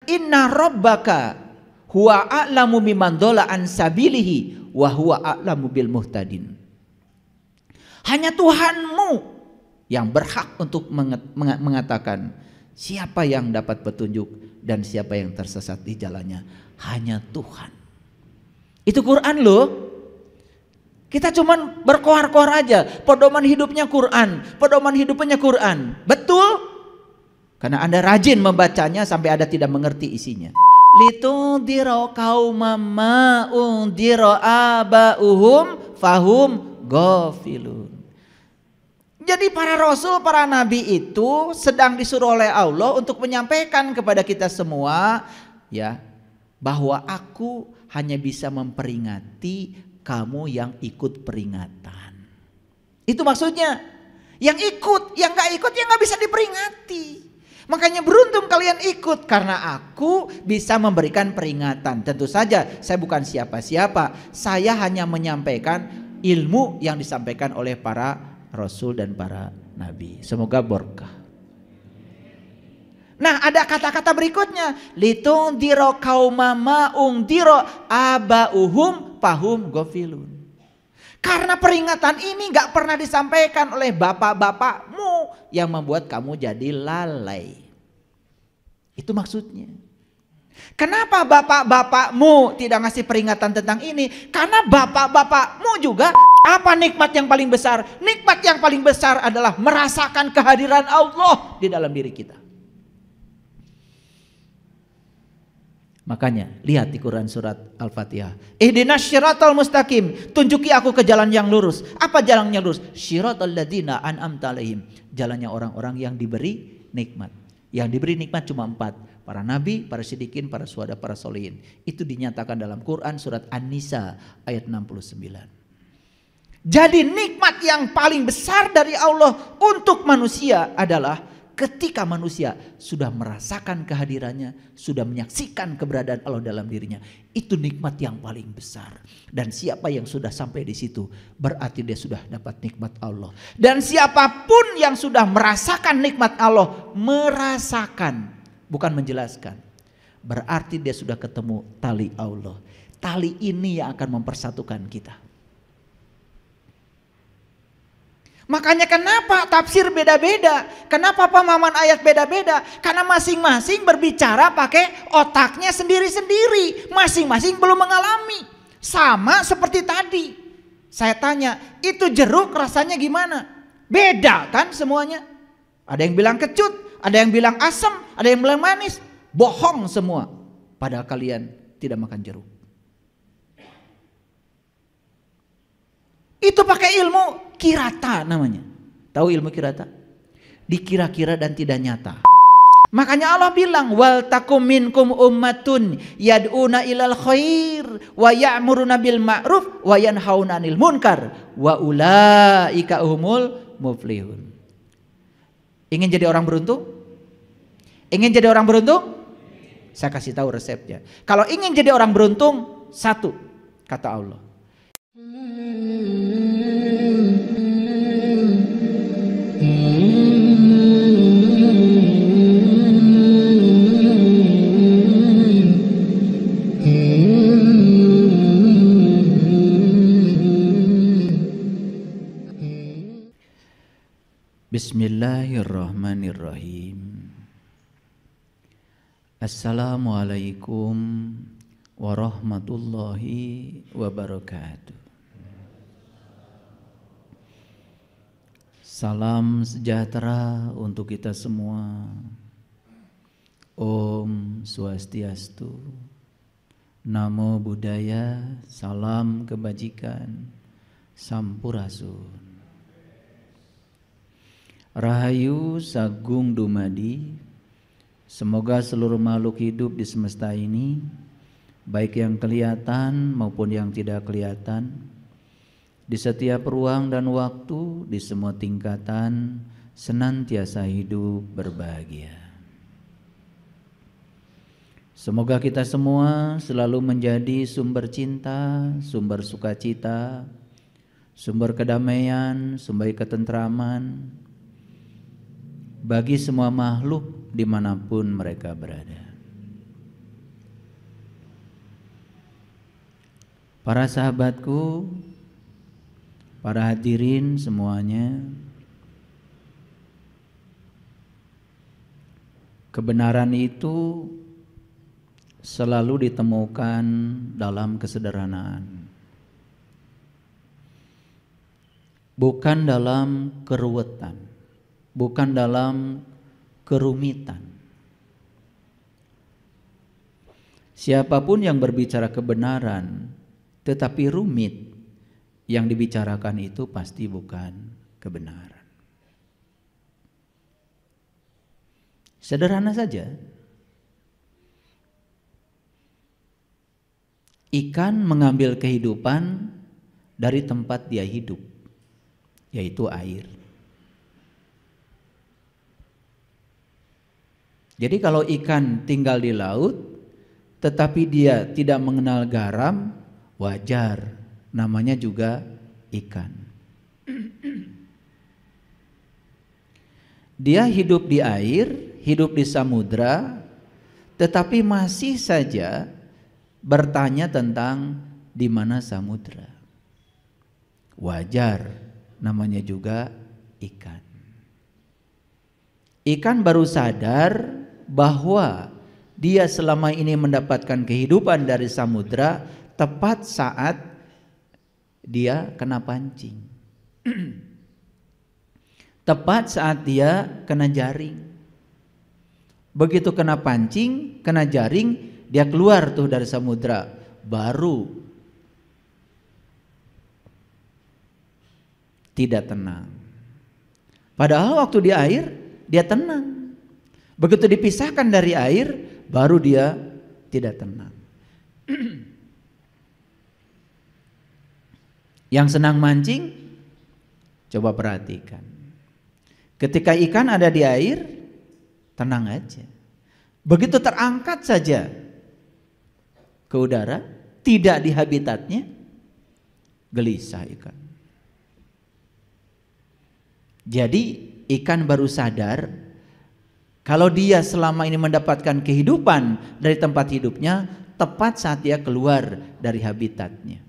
inna rabbaka huwa a'lamu biman dhalla an sabilihi wa huwa a'lamu bil muhtadin. Hanya Tuhanmu yang berhak untuk mengatakan siapa yang dapat petunjuk dan siapa yang tersesat di jalannya. Hanya Tuhan. Itu Quran loh. Kita cuman berkoar-koar aja. Pedoman hidupnya Quran. Pedoman hidupnya Quran. Betul? Karena Anda rajin membacanya sampai Anda tidak mengerti isinya. Litundira qaumam ma undira aba'uhum fahum ghafilun. Jadi para rasul, para nabi itu sedang disuruh oleh Allah untuk menyampaikan kepada kita semua ya, bahwa aku hanya bisa memperingati kamu yang ikut peringatan. Itu maksudnya. Yang ikut, yang gak ikut ya gak bisa diperingati. Makanya beruntung kalian ikut karena aku bisa memberikan peringatan. Tentu saja saya bukan siapa-siapa. Saya hanya menyampaikan ilmu yang disampaikan oleh para rasul dan para nabi. Semoga berkah. Nah, ada kata-kata berikutnya, litundira qaumama undira aba'uhum fahum ghafilun. Karena peringatan ini gak pernah disampaikan oleh bapak-bapakmu yang membuat kamu jadi lalai. Itu maksudnya. Kenapa bapak-bapakmu tidak ngasih peringatan tentang ini? Karena bapak-bapakmu juga apa nikmat yang paling besar? Nikmat yang paling besar adalah merasakan kehadiran Allah di dalam diri kita. Makanya lihat di Quran surat Al-Fatihah. Ihdinas syiratal mustaqim. Tunjuki aku ke jalan yang lurus. Apa jalan yang lurus? Syiratal ladzina an'amta alaihim. Jalannya orang-orang yang diberi nikmat. Yang diberi nikmat cuma 4. Para nabi, para siddiqin, para syuhada, para sholihin. Itu dinyatakan dalam Quran surat An-Nisa ayat 69. Jadi nikmat yang paling besar dari Allah untuk manusia adalah ketika manusia sudah merasakan kehadirannya, sudah menyaksikan keberadaan Allah dalam dirinya, itu nikmat yang paling besar. Dan siapa yang sudah sampai di situ, berarti dia sudah dapat nikmat Allah. Dan siapapun yang sudah merasakan nikmat Allah, merasakan, bukan menjelaskan, berarti dia sudah ketemu tali Allah. Tali ini yang akan mempersatukan kita. Makanya kenapa tafsir beda-beda? Kenapa pemahaman ayat beda-beda? Karena masing-masing berbicara pakai otaknya sendiri-sendiri. Masing-masing belum mengalami. Sama seperti tadi. Saya tanya, itu jeruk rasanya gimana? Beda kan semuanya? Ada yang bilang kecut, ada yang bilang asam, ada yang bilang manis. Bohong semua. Padahal kalian tidak makan jeruk. Itu pakai ilmu kirata namanya. Tahu ilmu kirata? Dikira-kira dan tidak nyata. Makanya Allah bilang wal takum minkum ummatun yad'una ilal khair wa ya'muruna bil ma'ruf wa yanhauna 'anil munkar wa ulaika humul muflihun. Ingin jadi orang beruntung? Ingin jadi orang beruntung? Saya kasih tahu resepnya. Kalau ingin jadi orang beruntung, satu kata Allah. Bismillahirrahmanirrahim. Assalamualaikum warahmatullahi wabarakatuh. Salam sejahtera untuk kita semua. Om Swastiastu. Namo Buddhaya. Salam kebajikan. Sampurasun. Rahayu Sagung Dumadi. Semoga seluruh makhluk hidup di semesta ini, baik yang kelihatan maupun yang tidak kelihatan, di setiap ruang dan waktu, di semua tingkatan, senantiasa hidup berbahagia. Semoga kita semua selalu menjadi sumber cinta, sumber sukacita, sumber kedamaian, sumber ketentraman bagi semua makhluk dimanapun mereka berada. Para sahabatku, para hadirin semuanya, kebenaran itu selalu ditemukan dalam kesederhanaan, bukan dalam keruwetan, bukan dalam kerumitan. Siapapun yang berbicara kebenaran tetapi rumit, yang dibicarakan itu pasti bukan kebenaran. Sederhana saja. Ikan mengambil kehidupan dari tempat dia hidup, yaitu air. Jadi kalau ikan tinggal di laut, tetapi dia tidak mengenal garam, wajar, namanya juga ikan. Dia hidup di air, hidup di samudra, tetapi masih saja bertanya tentang di mana samudra. Wajar, namanya juga ikan. Ikan baru sadar bahwa dia selama ini mendapatkan kehidupan dari samudra tepat saat dia kena pancing. Tepat saat dia kena jaring. Begitu kena pancing, kena jaring, dia keluar tuh dari samudra, baru tidak tenang. Padahal waktu di air dia tenang. Begitu dipisahkan dari air, baru dia tidak tenang. Yang senang mancing, coba perhatikan. Ketika ikan ada di air, tenang aja. Begitu terangkat saja ke udara, tidak di habitatnya, gelisah ikan. Jadi ikan baru sadar kalau dia selama ini mendapatkan kehidupan dari tempat hidupnya tepat saat dia keluar dari habitatnya.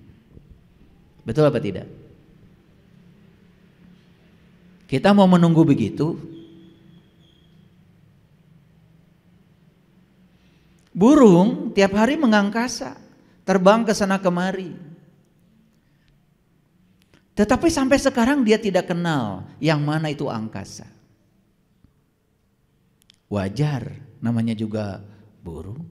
Betul apa tidak? Kita mau menunggu begitu? Burung tiap hari mengangkasa, terbang ke sana kemari. Tetapi sampai sekarang dia tidak kenal yang mana itu angkasa. Wajar, namanya juga burung.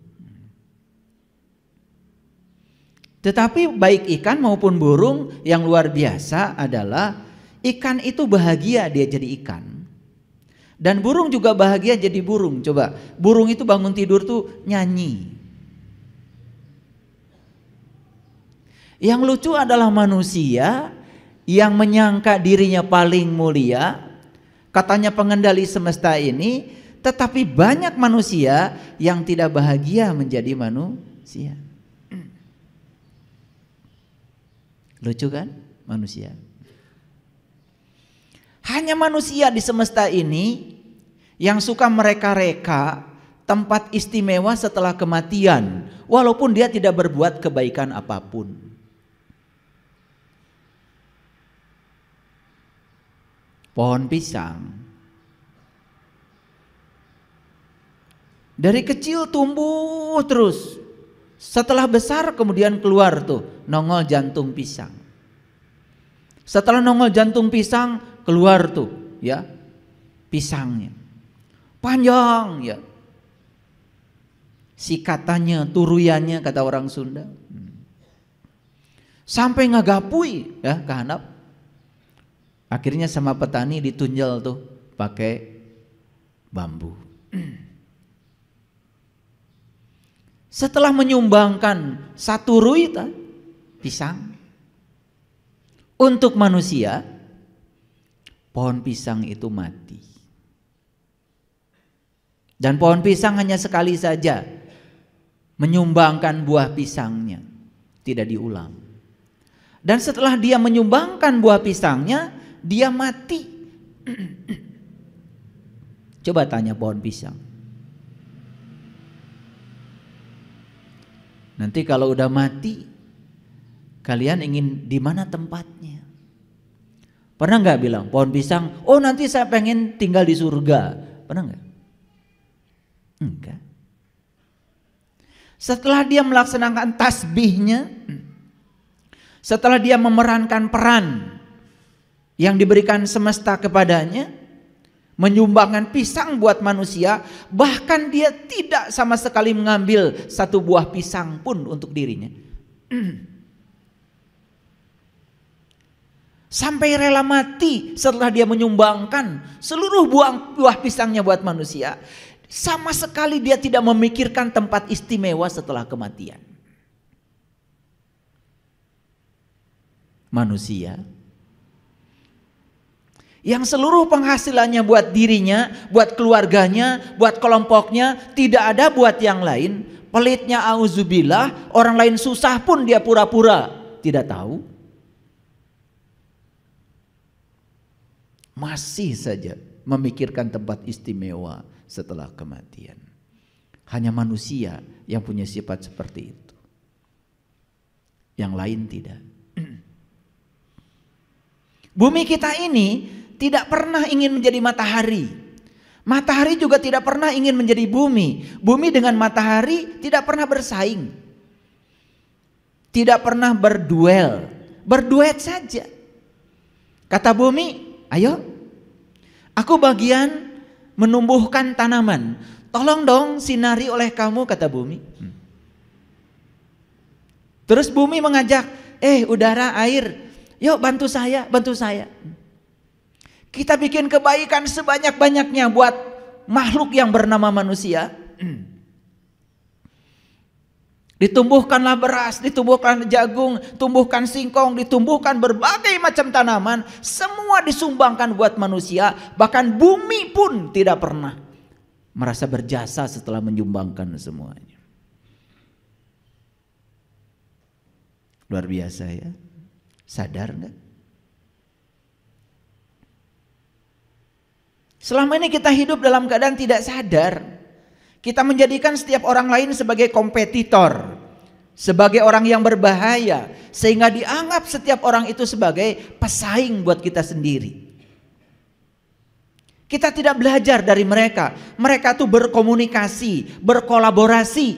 Tetapi baik ikan maupun burung yang luar biasa adalah ikan itu bahagia dia jadi ikan. Dan burung juga bahagia jadi burung. Coba, burung itu bangun tidur tuh nyanyi. Yang lucu adalah manusia yang menyangka dirinya paling mulia, katanya pengendali semesta ini, tetapi banyak manusia yang tidak bahagia menjadi manusia. Lucu kan manusia? Hanya manusia di semesta ini yang suka mereka-reka tempat istimewa setelah kematian, walaupun dia tidak berbuat kebaikan apapun. Pohon pisang dari kecil tumbuh terus, setelah besar kemudian keluar tuh nongol jantung pisang. Setelah nongol jantung pisang keluar tuh ya pisangnya panjang ya, sikatannya, turuyannya kata orang Sunda, sampai ngagapui ya ke handap. Akhirnya sama petani ditunjal tuh pakai bambu. Setelah menyumbangkan satu ruita pisang untuk manusia, pohon pisang itu mati. Dan pohon pisang hanya sekali saja menyumbangkan buah pisangnya, tidak diulang. Dan setelah dia menyumbangkan buah pisangnya, dia mati. Coba tanya pohon pisang. Nanti kalau udah mati, kalian ingin di mana tempatnya? Pernah nggak bilang pohon pisang, oh nanti saya pengen tinggal di surga? Pernah nggak? Enggak. Setelah dia melaksanakan tasbihnya, setelah dia memerankan peran yang diberikan semesta kepadanya, menyumbangkan pisang buat manusia, bahkan dia tidak sama sekali mengambil satu buah pisang pun untuk dirinya. Sampai rela mati setelah dia menyumbangkan seluruh buah pisangnya buat manusia. Sama sekali dia tidak memikirkan tempat istimewa setelah kematian. Manusia yang seluruh penghasilannya buat dirinya, buat keluarganya, buat kelompoknya, tidak ada buat yang lain. Pelitnya auzubillah, orang lain susah pun dia pura-pura tidak tahu. Masih saja memikirkan tempat istimewa setelah kematian. Hanya manusia yang punya sifat seperti itu. Yang lain tidak. Bumi kita ini tidak pernah ingin menjadi matahari. Matahari juga tidak pernah ingin menjadi bumi. Bumi dengan matahari tidak pernah bersaing. Tidak pernah berduel. Berduet saja. Kata bumi, ayo, aku bagian menumbuhkan tanaman. Tolong dong sinari oleh kamu, kata bumi. Terus bumi mengajak, udara, air, yuk bantu saya, bantu saya. Kita bikin kebaikan sebanyak-banyaknya buat makhluk yang bernama manusia. Ditumbuhkanlah beras, ditumbuhkan jagung, tumbuhkan singkong, ditumbuhkan berbagai macam tanaman. Semua disumbangkan buat manusia. Bahkan bumi pun tidak pernah merasa berjasa setelah menyumbangkan semuanya. Luar biasa ya. Sadar enggak? Selama ini kita hidup dalam keadaan tidak sadar. Kita menjadikan setiap orang lain sebagai kompetitor, sebagai orang yang berbahaya, sehingga dianggap setiap orang itu sebagai pesaing buat kita sendiri. Kita tidak belajar dari mereka. Mereka tuh berkomunikasi, berkolaborasi,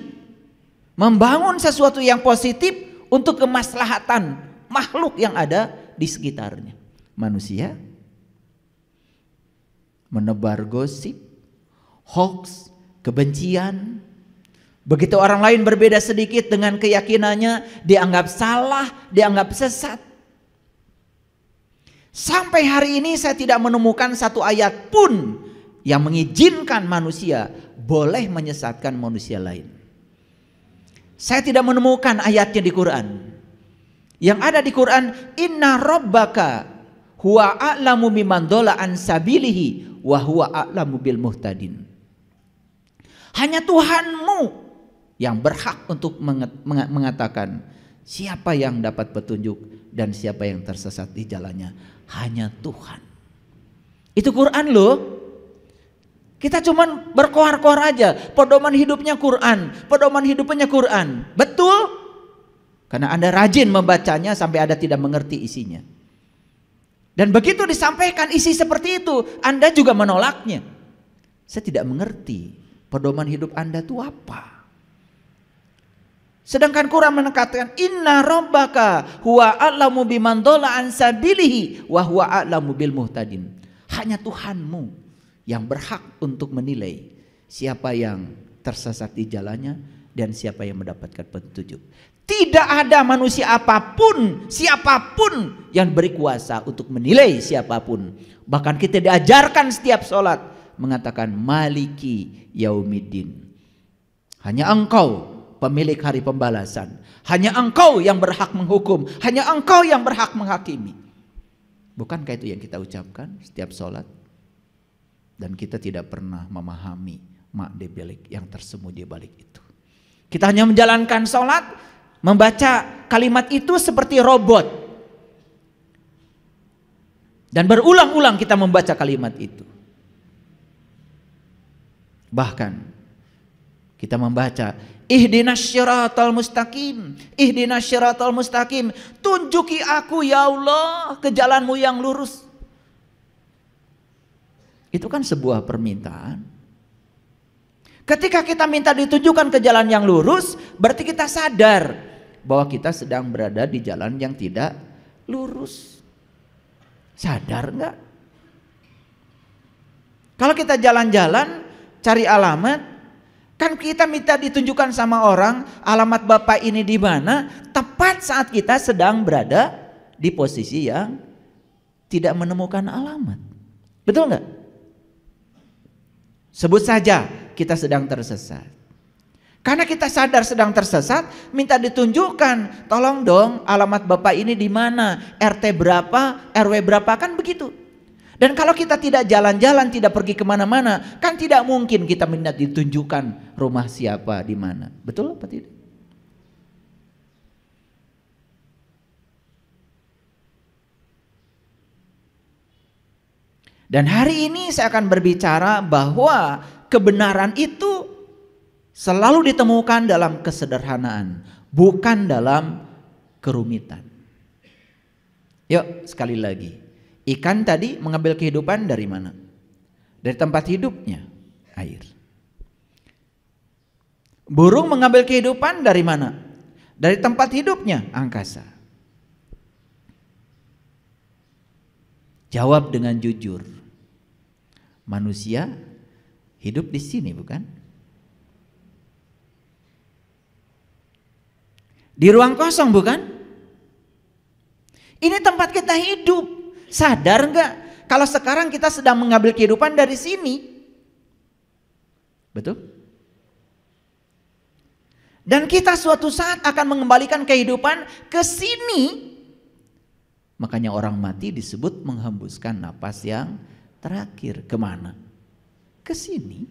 membangun sesuatu yang positif untuk kemaslahatan makhluk yang ada di sekitarnya. Manusia menebar gosip, hoax, kebencian. Begitu orang lain berbeda sedikit dengan keyakinannya, dianggap salah, dianggap sesat. Sampai hari ini saya tidak menemukan satu ayat pun yang mengizinkan manusia boleh menyesatkan manusia lain. Saya tidak menemukan ayatnya di Quran. Yang ada di Quran, inna rabbaka huwa a'lamu biman dhalla an sabilihi wa huwa a'lamu bil muhtadin. Hanya Tuhanmu yang berhak untuk mengatakan siapa yang dapat petunjuk dan siapa yang tersesat di jalannya. Hanya Tuhan. Itu Quran loh. Kita cuman berkoar-koar aja. Pedoman hidupnya Quran. Pedoman hidupnya Quran. Betul? Karena Anda rajin membacanya sampai Anda tidak mengerti isinya. Dan begitu disampaikan isi seperti itu, Anda juga menolaknya. Saya tidak mengerti. Pedoman hidup Anda itu apa? Sedangkan Quran menekankan inna rabbaka huwa a'lamu biman dhalla an sabilihi wa huwa a'lamu bil muhtadin. Hanya Tuhanmu yang berhak untuk menilai siapa yang tersesat di jalannya dan siapa yang mendapatkan petunjuk. Tidak ada manusia apapun, siapapun yang beri kuasa untuk menilai siapapun. Bahkan kita diajarkan setiap sholat mengatakan maliki yaumiddin. Hanya Engkau pemilik hari pembalasan. Hanya Engkau yang berhak menghukum. Hanya Engkau yang berhak menghakimi. Bukankah itu yang kita ucapkan setiap sholat? Dan kita tidak pernah memahami makna balik yang tersembunyi balik itu. Kita hanya menjalankan sholat, membaca kalimat itu seperti robot. Dan berulang-ulang kita membaca kalimat itu. Bahkan Kita membaca, ihdinas syiratal mustaqim, ihdinas syiratal mustaqim. Tunjuki aku ya Allah ke jalanmu yang lurus. Itu kan sebuah permintaan. Ketika kita minta ditunjukkan ke jalan yang lurus, berarti kita sadar bahwa kita sedang berada di jalan yang tidak lurus. Sadar nggak? Kalau kita jalan-jalan cari alamat, kan kita minta ditunjukkan sama orang alamat Bapak ini di mana, tepat saat kita sedang berada di posisi yang tidak menemukan alamat. Betul nggak? Sebut saja kita sedang tersesat. Karena kita sadar sedang tersesat, minta ditunjukkan, tolong dong alamat Bapak ini di mana, RT berapa, RW berapa, kan begitu. Dan kalau kita tidak jalan-jalan, tidak pergi kemana-mana, kan tidak mungkin kita minta ditunjukkan rumah siapa di mana. Betul apa tidak? Dan hari ini saya akan berbicara bahwa kebenaran itu selalu ditemukan dalam kesederhanaan, bukan dalam kerumitan. Yuk sekali lagi. Ikan tadi mengambil kehidupan dari mana? Dari tempat hidupnya, air. Burung mengambil kehidupan dari mana? Dari tempat hidupnya, angkasa. Jawab dengan jujur. Manusia hidup di sini, bukan? Di ruang kosong, bukan? Ini tempat kita hidup. Sadar nggak kalau sekarang kita sedang mengambil kehidupan dari sini? Betul? Dan kita suatu saat akan mengembalikan kehidupan ke sini. Makanya orang mati disebut menghembuskan napas yang terakhir. Kemana? Ke sini.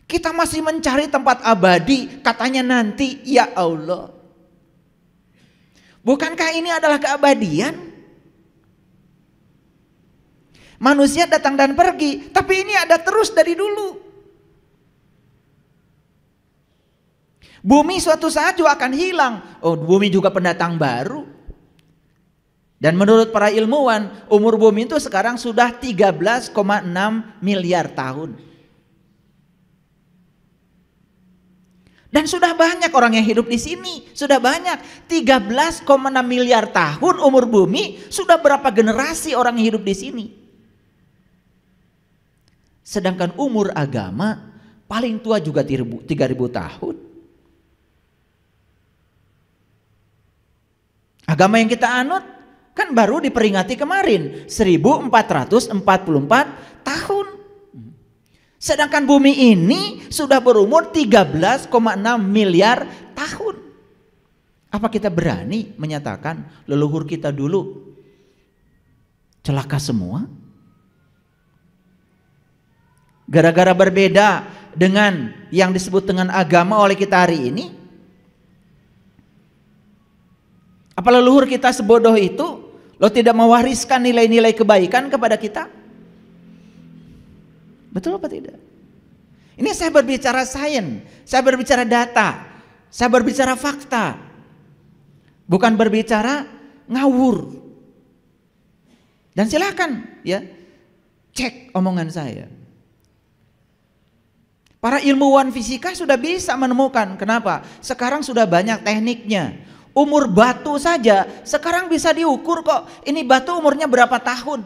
Kita masih mencari tempat abadi, katanya nanti, ya Allah. Bukankah ini adalah keabadian? Manusia datang dan pergi, tapi ini ada terus dari dulu. Bumi suatu saat juga akan hilang. Oh, bumi juga pendatang baru. Dan menurut para ilmuwan, umur bumi itu sekarang sudah 13,6 miliar tahun. Dan sudah banyak orang yang hidup di sini, sudah banyak 13,6 miliar tahun umur bumi, sudah berapa generasi orang yang hidup di sini. Sedangkan umur agama paling tua juga 3.000 tahun. Agama yang kita anut kan baru diperingati kemarin 1444 tahun. Sedangkan bumi ini sudah berumur 13,6 miliar tahun. Apa kita berani menyatakan leluhur kita dulu celaka semua? Gara-gara berbeda dengan yang disebut dengan agama oleh kita hari ini? Apa leluhur kita sebodoh itu? Lo tidak mewariskan nilai-nilai kebaikan kepada kita? Betul apa tidak? Ini saya berbicara sains, saya berbicara data, saya berbicara fakta. Bukan berbicara ngawur. Dan silakan ya cek omongan saya. Para ilmuwan fisika sudah bisa menemukan. Kenapa? Sekarang sudah banyak tekniknya. Umur batu saja sekarang bisa diukur kok. Ini batu umurnya berapa tahun?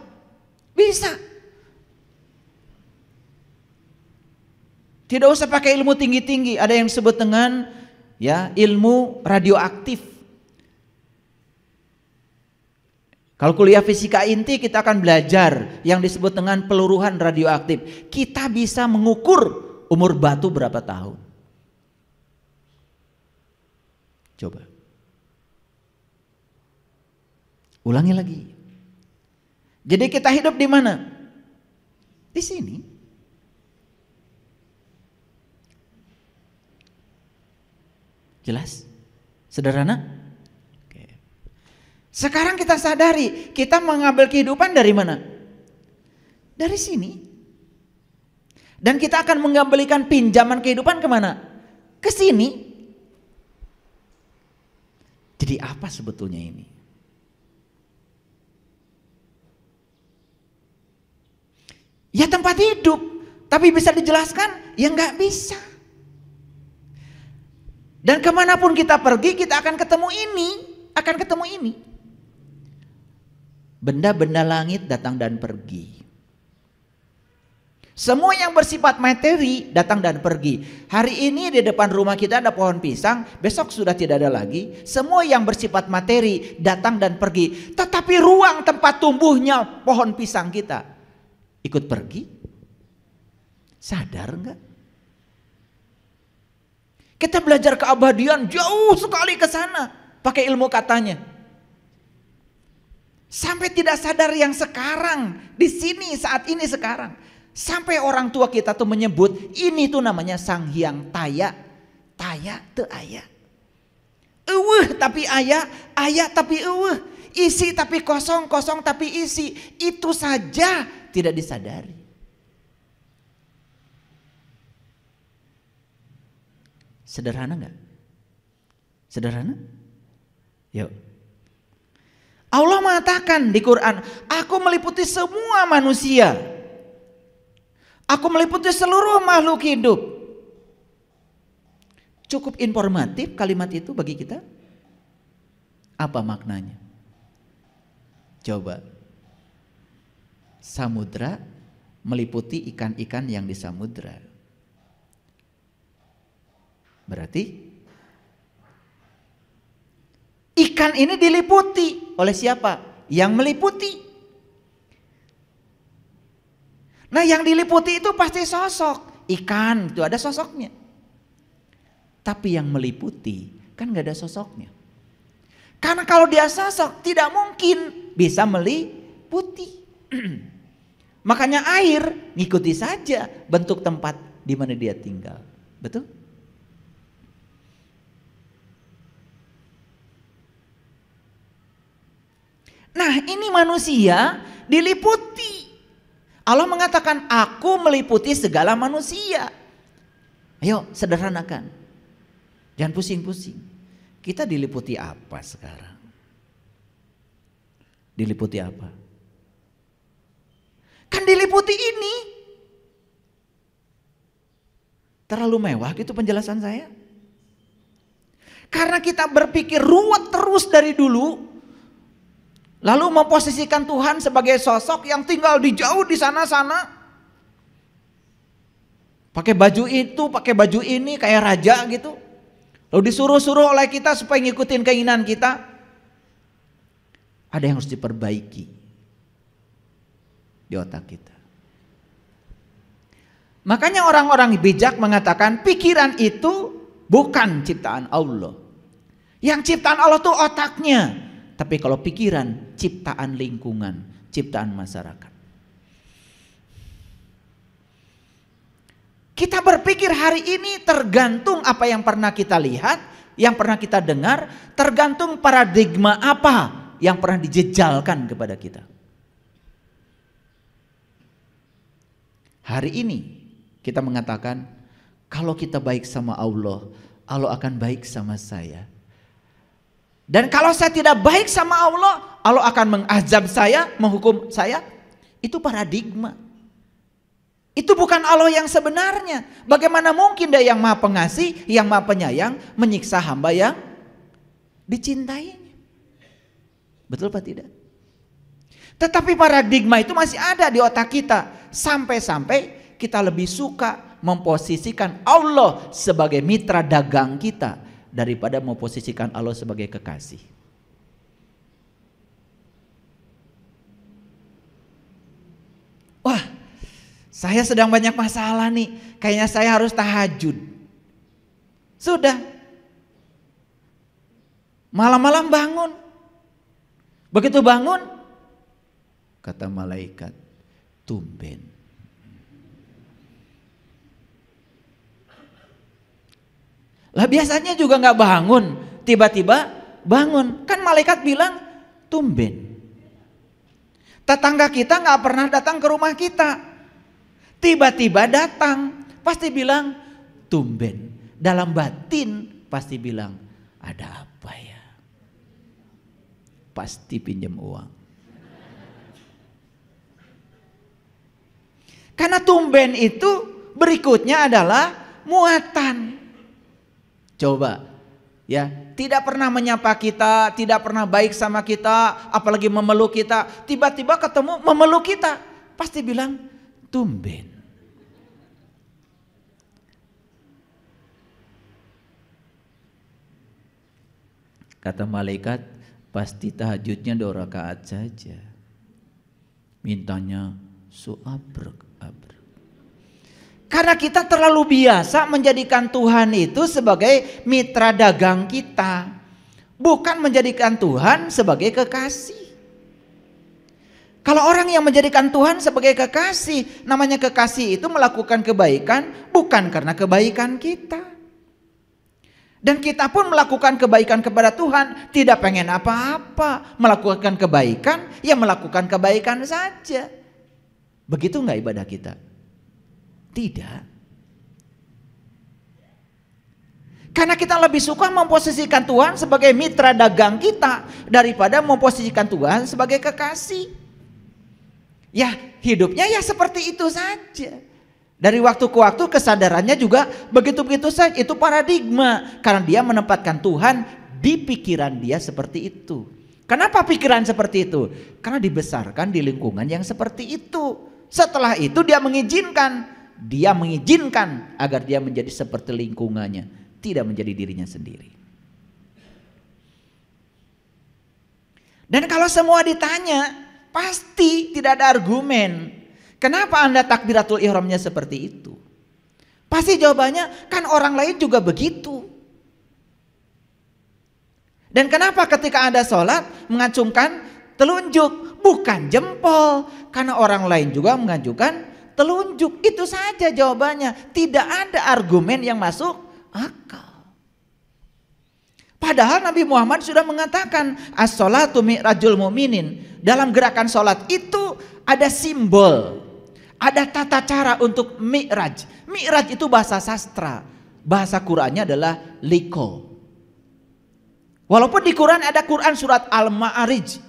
Bisa. Tidak usah pakai ilmu tinggi-tinggi. Ada yang disebut dengan ya ilmu radioaktif. Kalau kuliah fisika inti kita akan belajar yang disebut dengan peluruhan radioaktif. Kita bisa mengukur umur batu berapa tahun. Coba. Ulangi lagi. Jadi kita hidup di mana? Di sini. Jelas? Sederhana? Oke. Sekarang kita sadari, kita mengambil kehidupan dari mana? Dari sini. Dan kita akan mengembalikan pinjaman kehidupan kemana? Ke sini. Jadi apa sebetulnya ini? Ya tempat hidup. Tapi bisa dijelaskan? Ya nggak bisa. Dan kemanapun kita pergi kita akan ketemu ini. Akan ketemu ini. Benda-benda langit datang dan pergi. Semua yang bersifat materi datang dan pergi. Hari ini di depan rumah kita ada pohon pisang, besok sudah tidak ada lagi. Semua yang bersifat materi datang dan pergi. Tetapi ruang tempat tumbuhnya pohon pisang kita ikut pergi. Sadar enggak? Kita belajar keabadian jauh sekali ke sana pakai ilmu katanya. Sampai tidak sadar yang sekarang, di sini saat ini sekarang. Sampai orang tua kita tuh menyebut ini tuh namanya Sang Hyang Taya. Taya teu aya. Eueuh tapi aya, aya tapi eueuh. Isi tapi kosong, kosong tapi isi. Itu saja tidak disadari. Sederhana enggak? Sederhana? Yuk. Allah mengatakan di Quran, aku meliputi semua manusia. Aku meliputi seluruh makhluk hidup. Cukup informatif kalimat itu bagi kita? Apa maknanya? Coba. Samudra meliputi ikan-ikan yang di samudra. Berarti ikan ini diliputi oleh siapa? Yang meliputi. Nah yang diliputi itu pasti sosok. Ikan itu ada sosoknya. Tapi yang meliputi kan gak ada sosoknya. Karena kalau dia sosok tidak mungkin bisa meliputi. Makanya air ngikuti saja bentuk tempat di mana dia tinggal. Betul? Nah ini manusia diliputi. Allah mengatakan aku meliputi segala manusia. Ayo sederhanakan. Jangan pusing-pusing. Kita diliputi apa sekarang? Diliputi apa? Kan diliputi ini. Terlalu mewah gitu penjelasan saya. Karena kita berpikir ruwet terus dari dulu. Lalu memposisikan Tuhan sebagai sosok yang tinggal di jauh di sana-sana. Pakai baju itu, pakai baju ini kayak raja gitu. Lalu disuruh-suruh oleh kita supaya ngikutin keinginan kita. Ada yang harus diperbaiki di otak kita. Makanya orang-orang bijak mengatakan pikiran itu bukan ciptaan Allah. Yang ciptaan Allah itu otaknya. Tapi kalau pikiran, ciptaan lingkungan, ciptaan masyarakat. Kita berpikir hari ini tergantung apa yang pernah kita lihat, yang pernah kita dengar, tergantung paradigma apa yang pernah dijejalkan kepada kita. Hari ini kita mengatakan, kalau kita baik sama Allah, Allah akan baik sama saya. Dan kalau saya tidak baik sama Allah, Allah akan mengazab saya, menghukum saya. Itu paradigma. Itu bukan Allah yang sebenarnya. Bagaimana mungkin Dia yang Maha Pengasih, yang Maha Penyayang menyiksa hamba yang dicintainya? Betul apa tidak? Tetapi paradigma itu masih ada di otak kita. Sampai-sampai kita lebih suka memposisikan Allah sebagai mitra dagang kita daripada memposisikan Allah sebagai kekasih. Wah, saya sedang banyak masalah nih. Kayaknya saya harus tahajud. Sudah. Malam-malam bangun. Begitu bangun, kata malaikat, tumben. Lah biasanya juga nggak bangun, tiba-tiba bangun. Kan malaikat bilang tumben. Tetangga kita nggak pernah datang ke rumah kita. Tiba-tiba datang, pasti bilang tumben. Dalam batin pasti bilang, ada apa ya? Pasti pinjam uang. Karena tumben itu berikutnya adalah muatan. Coba ya, tidak pernah menyapa kita, tidak pernah baik sama kita, apalagi memeluk kita. Tiba-tiba ketemu memeluk kita, pasti bilang tumben. Kata malaikat, pasti tahajudnya 2 rakaat saja. Mintanya suabrek. Karena kita terlalu biasa menjadikan Tuhan itu sebagai mitra dagang kita. Bukan menjadikan Tuhan sebagai kekasih. Kalau orang yang menjadikan Tuhan sebagai kekasih, namanya kekasih itu melakukan kebaikan bukan karena kebaikan kita. Dan kita pun melakukan kebaikan kepada Tuhan, tidak pengen apa-apa. Melakukan kebaikan, ya melakukan kebaikan saja. Begitu enggak ibadah kita? Tidak. Karena kita lebih suka memposisikan Tuhan sebagai mitra dagang kita daripada memposisikan Tuhan sebagai kekasih. Ya hidupnya ya seperti itu saja. Dari waktu ke waktu kesadarannya juga begitu-begitu saja. Itu paradigma. Karena dia menempatkan Tuhan di pikiran dia seperti itu. Kenapa pikiran seperti itu? Karena dibesarkan di lingkungan yang seperti itu. Setelah itu dia mengizinkan agar dia menjadi seperti lingkungannya. Tidak menjadi dirinya sendiri. Dan kalau semua ditanya, pasti tidak ada argumen. Kenapa Anda takbiratul ihramnya seperti itu? Pasti jawabannya kan orang lain juga begitu. Dan kenapa ketika Anda sholat mengacungkan telunjuk bukan jempol? Karena orang lain juga mengajukan telunjuk. Itu saja jawabannya. Tidak ada argumen yang masuk akal. Padahal Nabi Muhammad sudah mengatakan as-sholatu mi'rajul mu'minin. Dalam gerakan sholat itu ada simbol. Ada tata cara untuk mi'raj. Mi'raj itu bahasa sastra. Bahasa Qur'annya adalah liko. Walaupun di Quran ada Quran surat Al-Ma'arij.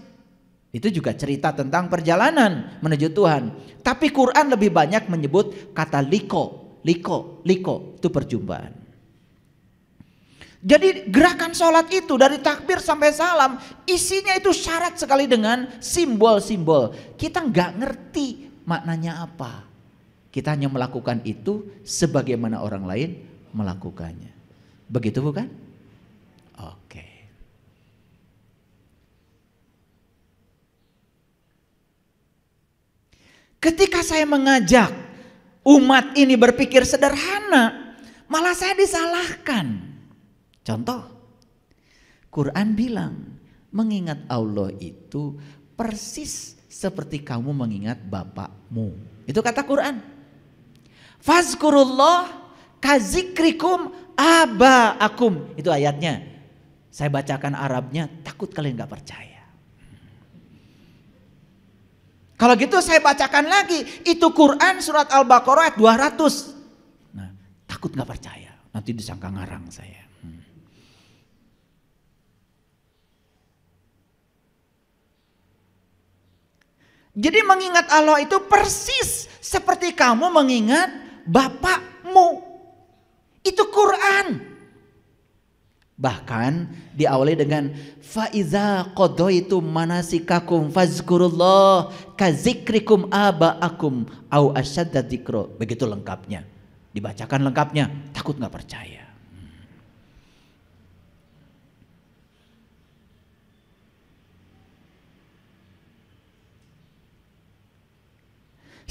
Itu juga cerita tentang perjalanan menuju Tuhan. Tapi Quran lebih banyak menyebut kata liko. Liko itu perjumpaan. Jadi gerakan sholat itu dari takbir sampai salam isinya itu syarat sekali dengan simbol-simbol. Kita nggak ngerti maknanya apa. Kita hanya melakukan itu sebagaimana orang lain melakukannya. Begitu bukan? Oke. Ketika saya mengajak umat ini berpikir sederhana, malah saya disalahkan. Contoh, Quran bilang mengingat Allah itu persis seperti kamu mengingat bapakmu. Itu kata Quran. Fazkurullah kazikrikum abaakum. Itu ayatnya. Saya bacakan Arabnya, takut kalian gak percaya. Kalau gitu saya bacakan lagi. Itu Quran surat Al-Baqarah ayat 200. Nah, takut gak percaya. Nanti disangka ngarang saya. Jadi mengingat Allah itu persis seperti kamu mengingat bapakmu. Itu Quran. Bahkan diawali dengan faiza qadaitum manasikakum fazkurullah kazikrikum abaakum au asyadda dzikra. Begitu lengkapnya. Dibacakan lengkapnya, takut nggak percaya.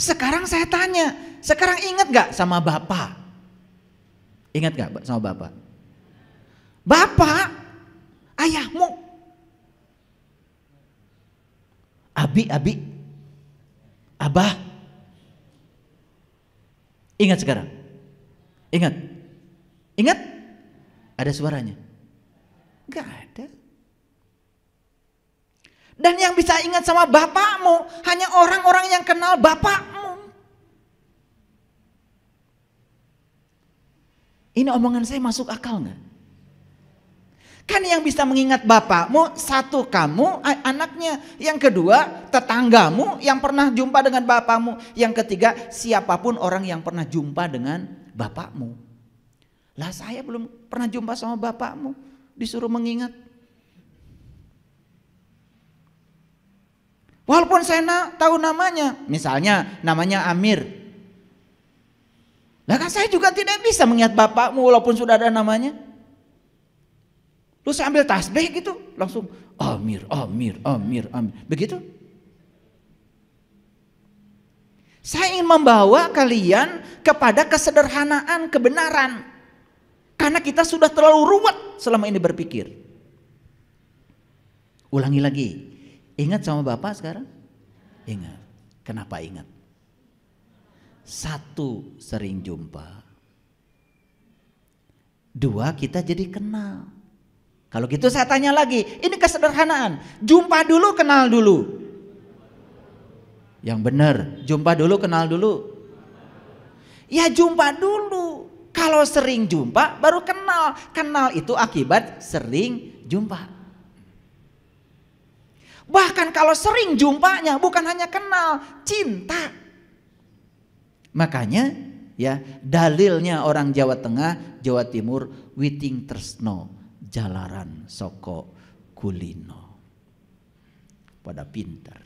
Sekarang saya tanya, sekarang ingat gak sama bapak? Ingat gak sama bapak? Bapak, ayahmu. Abi, abah. Ingat sekarang? Ingat? Ada suaranya? Gak ada. Dan yang bisa ingat sama bapakmu hanya orang-orang yang kenal bapakmu. Ini omongan saya masuk akal nggak? Kan yang bisa mengingat bapakmu, satu kamu anaknya, yang kedua tetanggamu yang pernah jumpa dengan bapakmu, yang ketiga siapapun orang yang pernah jumpa dengan bapakmu. Lah saya belum pernah jumpa sama bapakmu, disuruh mengingat. Walaupun saya tahu namanya, misalnya namanya Amir. Lah kan saya juga tidak bisa mengingat bapakmu walaupun sudah ada namanya. Lu saya ambil tasbih gitu, langsung Amir, Amir, Amir, Amir. Begitu. Saya ingin membawa kalian kepada kesederhanaan, kebenaran. Karena kita sudah terlalu ruwet selama ini berpikir. Ulangi lagi. Ingat sama Bapak sekarang? Ingat. Kenapa ingat? Satu, sering jumpa. Dua, kita jadi kenal. Kalau gitu saya tanya lagi, ini kesederhanaan. Jumpa dulu, kenal dulu. Yang benar, jumpa dulu, kenal dulu. Ya jumpa dulu. Kalau sering jumpa baru kenal. Kenal itu akibat sering jumpa. Bahkan kalau sering jumpanya bukan hanya kenal, cinta. Makanya ya dalilnya orang Jawa Tengah, Jawa Timur, witing tresno jalaran soko kulino. Pada pinter.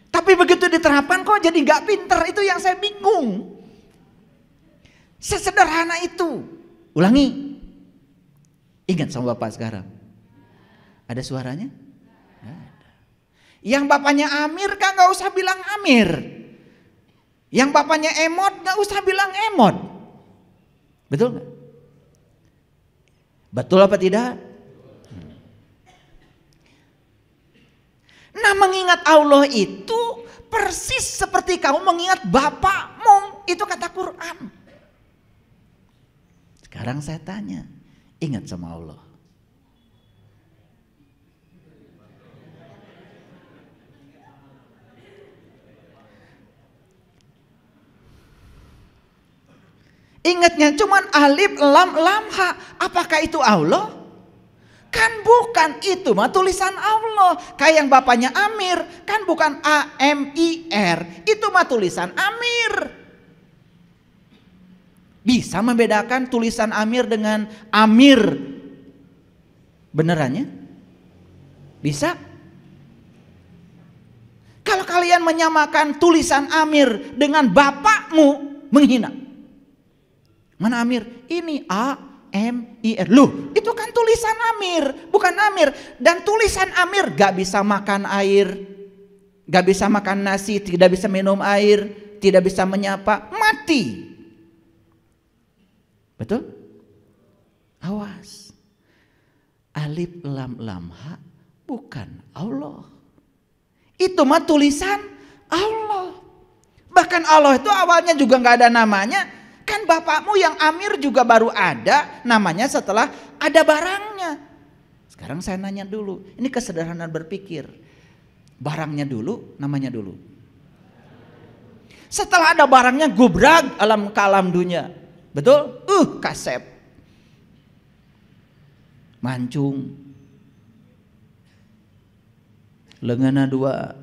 Tapi begitu diterapkan kok jadi gak pinter, itu yang saya bingung. Sesederhana itu. Ulangi. Ingat sama Bapak sekarang. Ada suaranya? Gak ada. Yang bapaknya Amir kan gak usah bilang Amir. Yang bapaknya Emot gak usah bilang Emot. Betul gak? Betul apa tidak? Nah mengingat Allah itu persis seperti kamu mengingat bapakmu. Itu kata Quran. Sekarang saya tanya, ingat sama Allah. Ingatnya cuman alif lam lam ha. Apakah itu Allah? Kan bukan, itu mah tulisan Allah. Kayak yang bapaknya Amir, kan bukan A-M-I-R. Itu mah tulisan Amir. Bisa membedakan tulisan Amir dengan Amir benerannya? Bisa? Kalau kalian menyamakan tulisan Amir dengan bapakmu, menghina. Mana Amir? Ini A-M-I-R. Loh, itu kan tulisan Amir, bukan Amir. Dan tulisan Amir gak bisa makan air, gak bisa makan nasi, tidak bisa minum air, tidak bisa menyapa, mati. Betul? Awas. Alif lam lam ha bukan Allah. Itu mah tulisan Allah. Bahkan Allah itu awalnya juga gak ada namanya. Kan bapakmu yang Amir juga baru ada namanya setelah ada barangnya. Sekarang saya nanya dulu, ini kesederhanaan berpikir. Barangnya dulu, namanya dulu. Setelah ada barangnya gubrag alam kalam dunia. Betul? Kasep. Mancung. Lengana dua.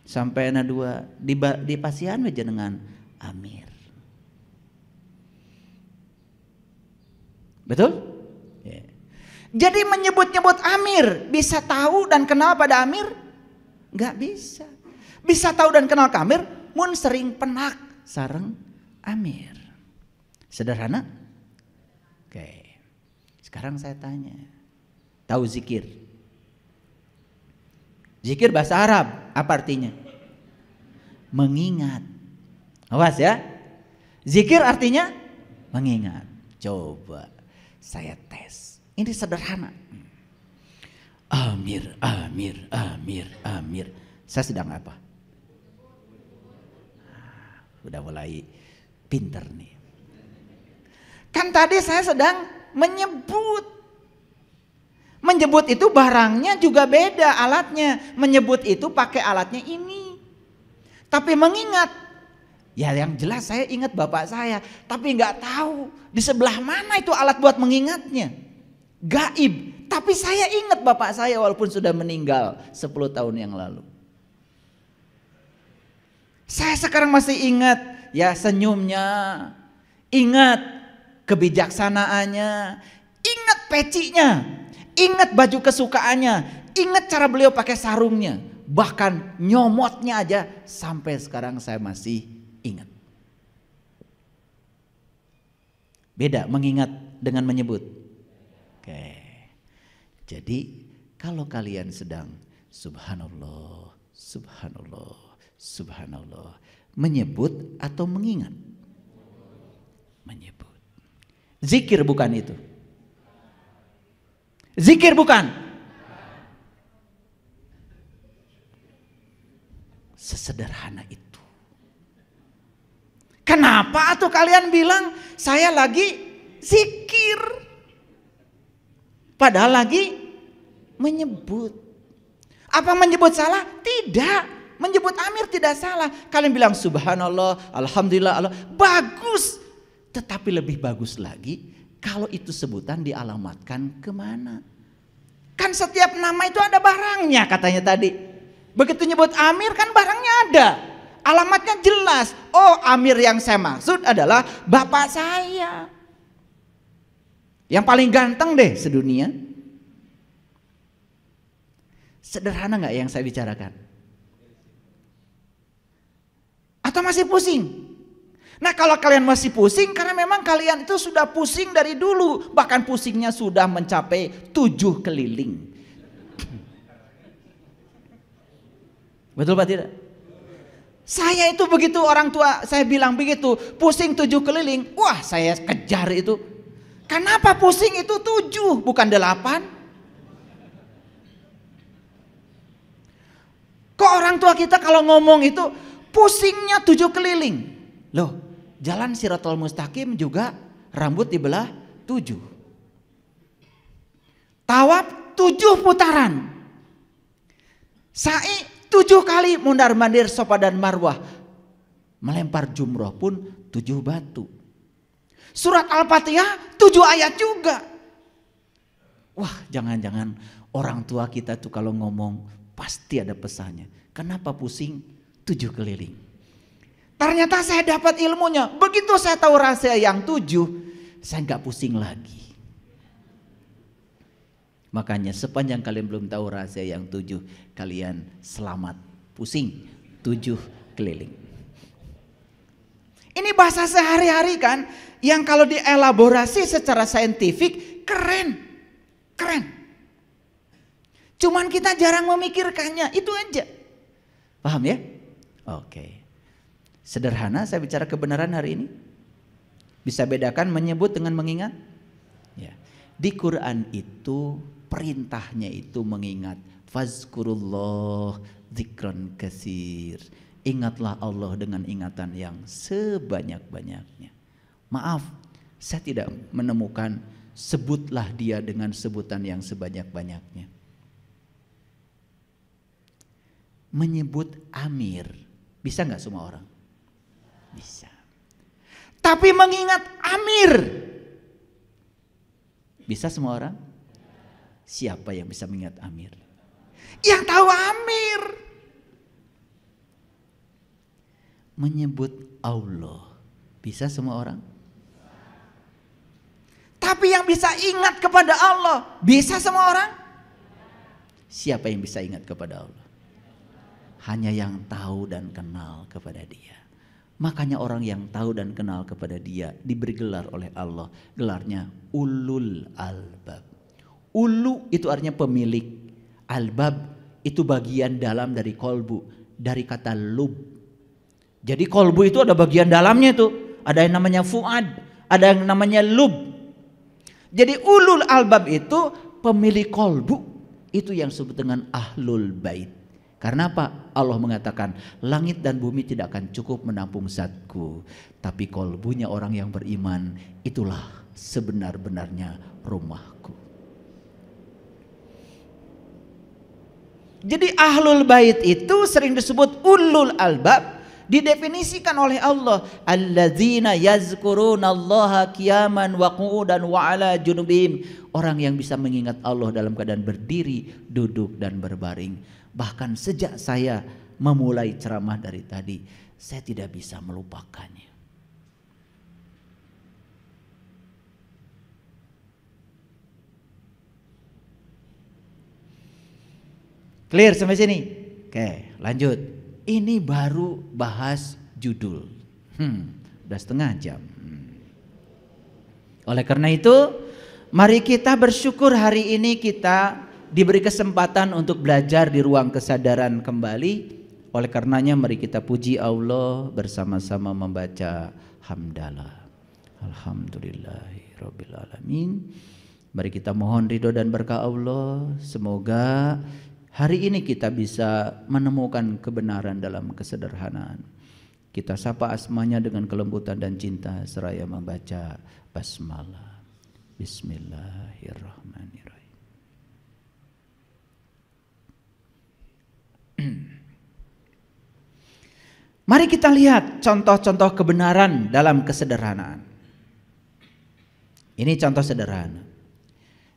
Sampai na dua. Di pasian aja dengan Amir. Betul? Yeah. Jadi menyebut-nyebut Amir, bisa tahu dan kenal pada Amir? Gak bisa. Bisa tahu dan kenal ke Amir, mun sering penak sareng Amir. Sederhana? Oke. Sekarang saya tanya, tahu zikir? Zikir bahasa Arab, apa artinya? Mengingat. Awas ya. Zikir artinya mengingat. Coba saya tes. Ini sederhana. Amir, Amir, Amir, Amir. Saya sedang apa? Udah mulai pinter nih. Kan tadi saya sedang menyebut. Menyebut itu barangnya juga beda alatnya. Menyebut itu pakai alatnya ini. Tapi mengingat Ya yang jelas saya ingat bapak saya, tapi nggak tahu di sebelah mana itu alat buat mengingatnya. Gaib, tapi saya ingat bapak saya walaupun sudah meninggal 10 tahun yang lalu. Saya sekarang masih ingat ya senyumnya, ingat kebijaksanaannya, ingat pecinya, ingat baju kesukaannya, ingat cara beliau pakai sarungnya, bahkan nyomotnya aja sampai sekarang saya masih ingat. Beda mengingat dengan menyebut. Oke. Jadi kalau kalian sedang subhanallah, subhanallah, subhanallah, menyebut atau mengingat? Menyebut. Zikir bukan itu. Zikir bukan. Sesederhana itu. Kenapa tuh kalian bilang saya lagi zikir? Padahal lagi menyebut. Apa menyebut salah? Tidak. Menyebut Amir tidak salah. Kalian bilang subhanallah, alhamdulillah, Allah. Bagus. Tetapi lebih bagus lagi kalau itu sebutan dialamatkan kemana. Kan setiap nama itu ada barangnya katanya tadi. Begitu nyebut Amir kan barangnya ada. Alamatnya jelas. Oh, Amir yang saya maksud adalah bapak saya. Yang paling ganteng deh sedunia. Sederhana gak yang saya bicarakan? Atau masih pusing? Nah kalau kalian masih pusing karena memang kalian itu sudah pusing dari dulu. Bahkan pusingnya sudah mencapai 7 keliling. Betul Pak tidak? Saya itu begitu orang tua saya bilang begitu, pusing 7 keliling, wah saya kejar itu. Kenapa pusing itu 7 bukan 8? Kok orang tua kita kalau ngomong itu pusingnya 7 keliling? Loh, jalan Shirathul Mustaqim juga rambut dibelah 7. Tawaf 7 putaran. Sa'i 7 kali mondar-mandir Safa dan Marwah. Melempar jumroh pun 7 batu. Surat Al-Fatihah 7 ayat juga. Wah, jangan-jangan orang tua kita tuh kalau ngomong pasti ada pesannya. Kenapa pusing 7 keliling? Ternyata saya dapat ilmunya. Begitu saya tahu rahasia yang 7, saya nggak pusing lagi. Makanya sepanjang kalian belum tahu rahasia yang 7, kalian selamat pusing 7 keliling. Ini bahasa sehari-hari kan, yang kalau dielaborasi secara saintifik keren, keren. Cuman kita jarang memikirkannya, itu aja. Paham ya? Oke. Sederhana saya bicara kebenaran hari ini. Bisa bedakan menyebut dengan mengingat? Ya. Di Quran itu perintahnya itu mengingat. Fazkurullah dzikran katsir. Ingatlah Allah dengan ingatan yang sebanyak-banyaknya. Maaf, saya tidak menemukan sebutlah dia dengan sebutan yang sebanyak-banyaknya. Menyebut Amir, bisa nggak semua orang? Bisa. Tapi mengingat Amir, bisa semua orang? Siapa yang bisa mengingat Amir? Yang tahu Amir. Menyebut Allah, bisa semua orang? Tapi yang bisa ingat kepada Allah, bisa semua orang? Siapa yang bisa ingat kepada Allah? Hanya yang tahu dan kenal kepada Dia. Makanya orang yang tahu dan kenal kepada Dia diberi gelar oleh Allah. Gelarnya ulul albab. Ulu itu artinya pemilik. Albab itu bagian dalam dari kolbu. Dari kata lub. Jadi kolbu itu ada bagian dalamnya itu. Ada yang namanya fuad. Ada yang namanya lub. Jadi ulul albab itu pemilik kolbu. Itu yang disebut dengan ahlul bait. Karena apa? Allah mengatakan langit dan bumi tidak akan cukup menampung zatku. Tapi kolbunya orang yang beriman itulah sebenar-benarnya rumahku. Jadi ahlul bait itu sering disebut ulul albab. didefinisikan oleh Allah, alladzina yazkurunallaha qiyaman wa qu'udan wa ala junubihim, orang yang bisa mengingat Allah dalam keadaan berdiri, duduk dan berbaring. Bahkan sejak saya memulai ceramah dari tadi, saya tidak bisa melupakannya. Clear sampai sini? Oke, lanjut. Ini baru bahas judul. Udah setengah jam. Oleh karena itu, mari kita bersyukur hari ini kita diberi kesempatan untuk belajar di ruang kesadaran kembali. Oleh karenanya mari kita puji Allah bersama-sama membaca hamdalah. Alhamdulillahirabbil alamin. Mari kita mohon ridho dan berkah Allah. Semoga hari ini kita bisa menemukan kebenaran dalam kesederhanaan. Kita sapa asmanya dengan kelembutan dan cinta seraya membaca basmalah. Bismillahirrahmanirrahim. Mari kita lihat contoh-contoh kebenaran dalam kesederhanaan. Ini contoh sederhana.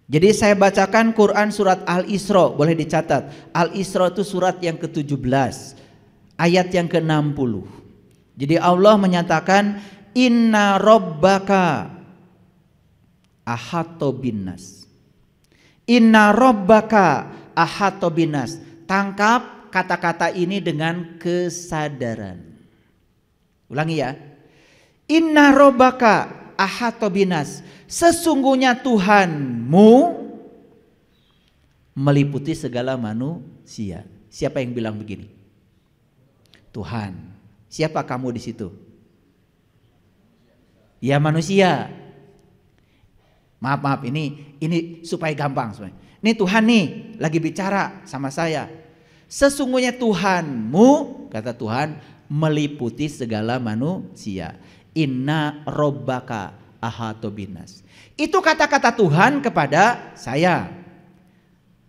Jadi saya bacakan Quran surat Al-Isra, boleh dicatat. Al-Isra itu surat yang ke-17, ayat yang ke-60. Jadi Allah menyatakan inna rabbaka ahato binnas. Inna rabbaka ahato binnas. Tangkap kata-kata ini dengan kesadaran. Ulangi ya. Inna rabbaka ahato binnas. Sesungguhnya Tuhanmu meliputi segala manusia. Siapa yang bilang begini? Tuhan. Siapa kamu di situ? Ya manusia. Maaf ini supaya gampang. Ini Tuhan nih lagi bicara sama saya. Sesungguhnya Tuhanmu, kata Tuhan, meliputi segala manusia. Inna rabbaka ahato binas. Itu kata-kata Tuhan kepada saya.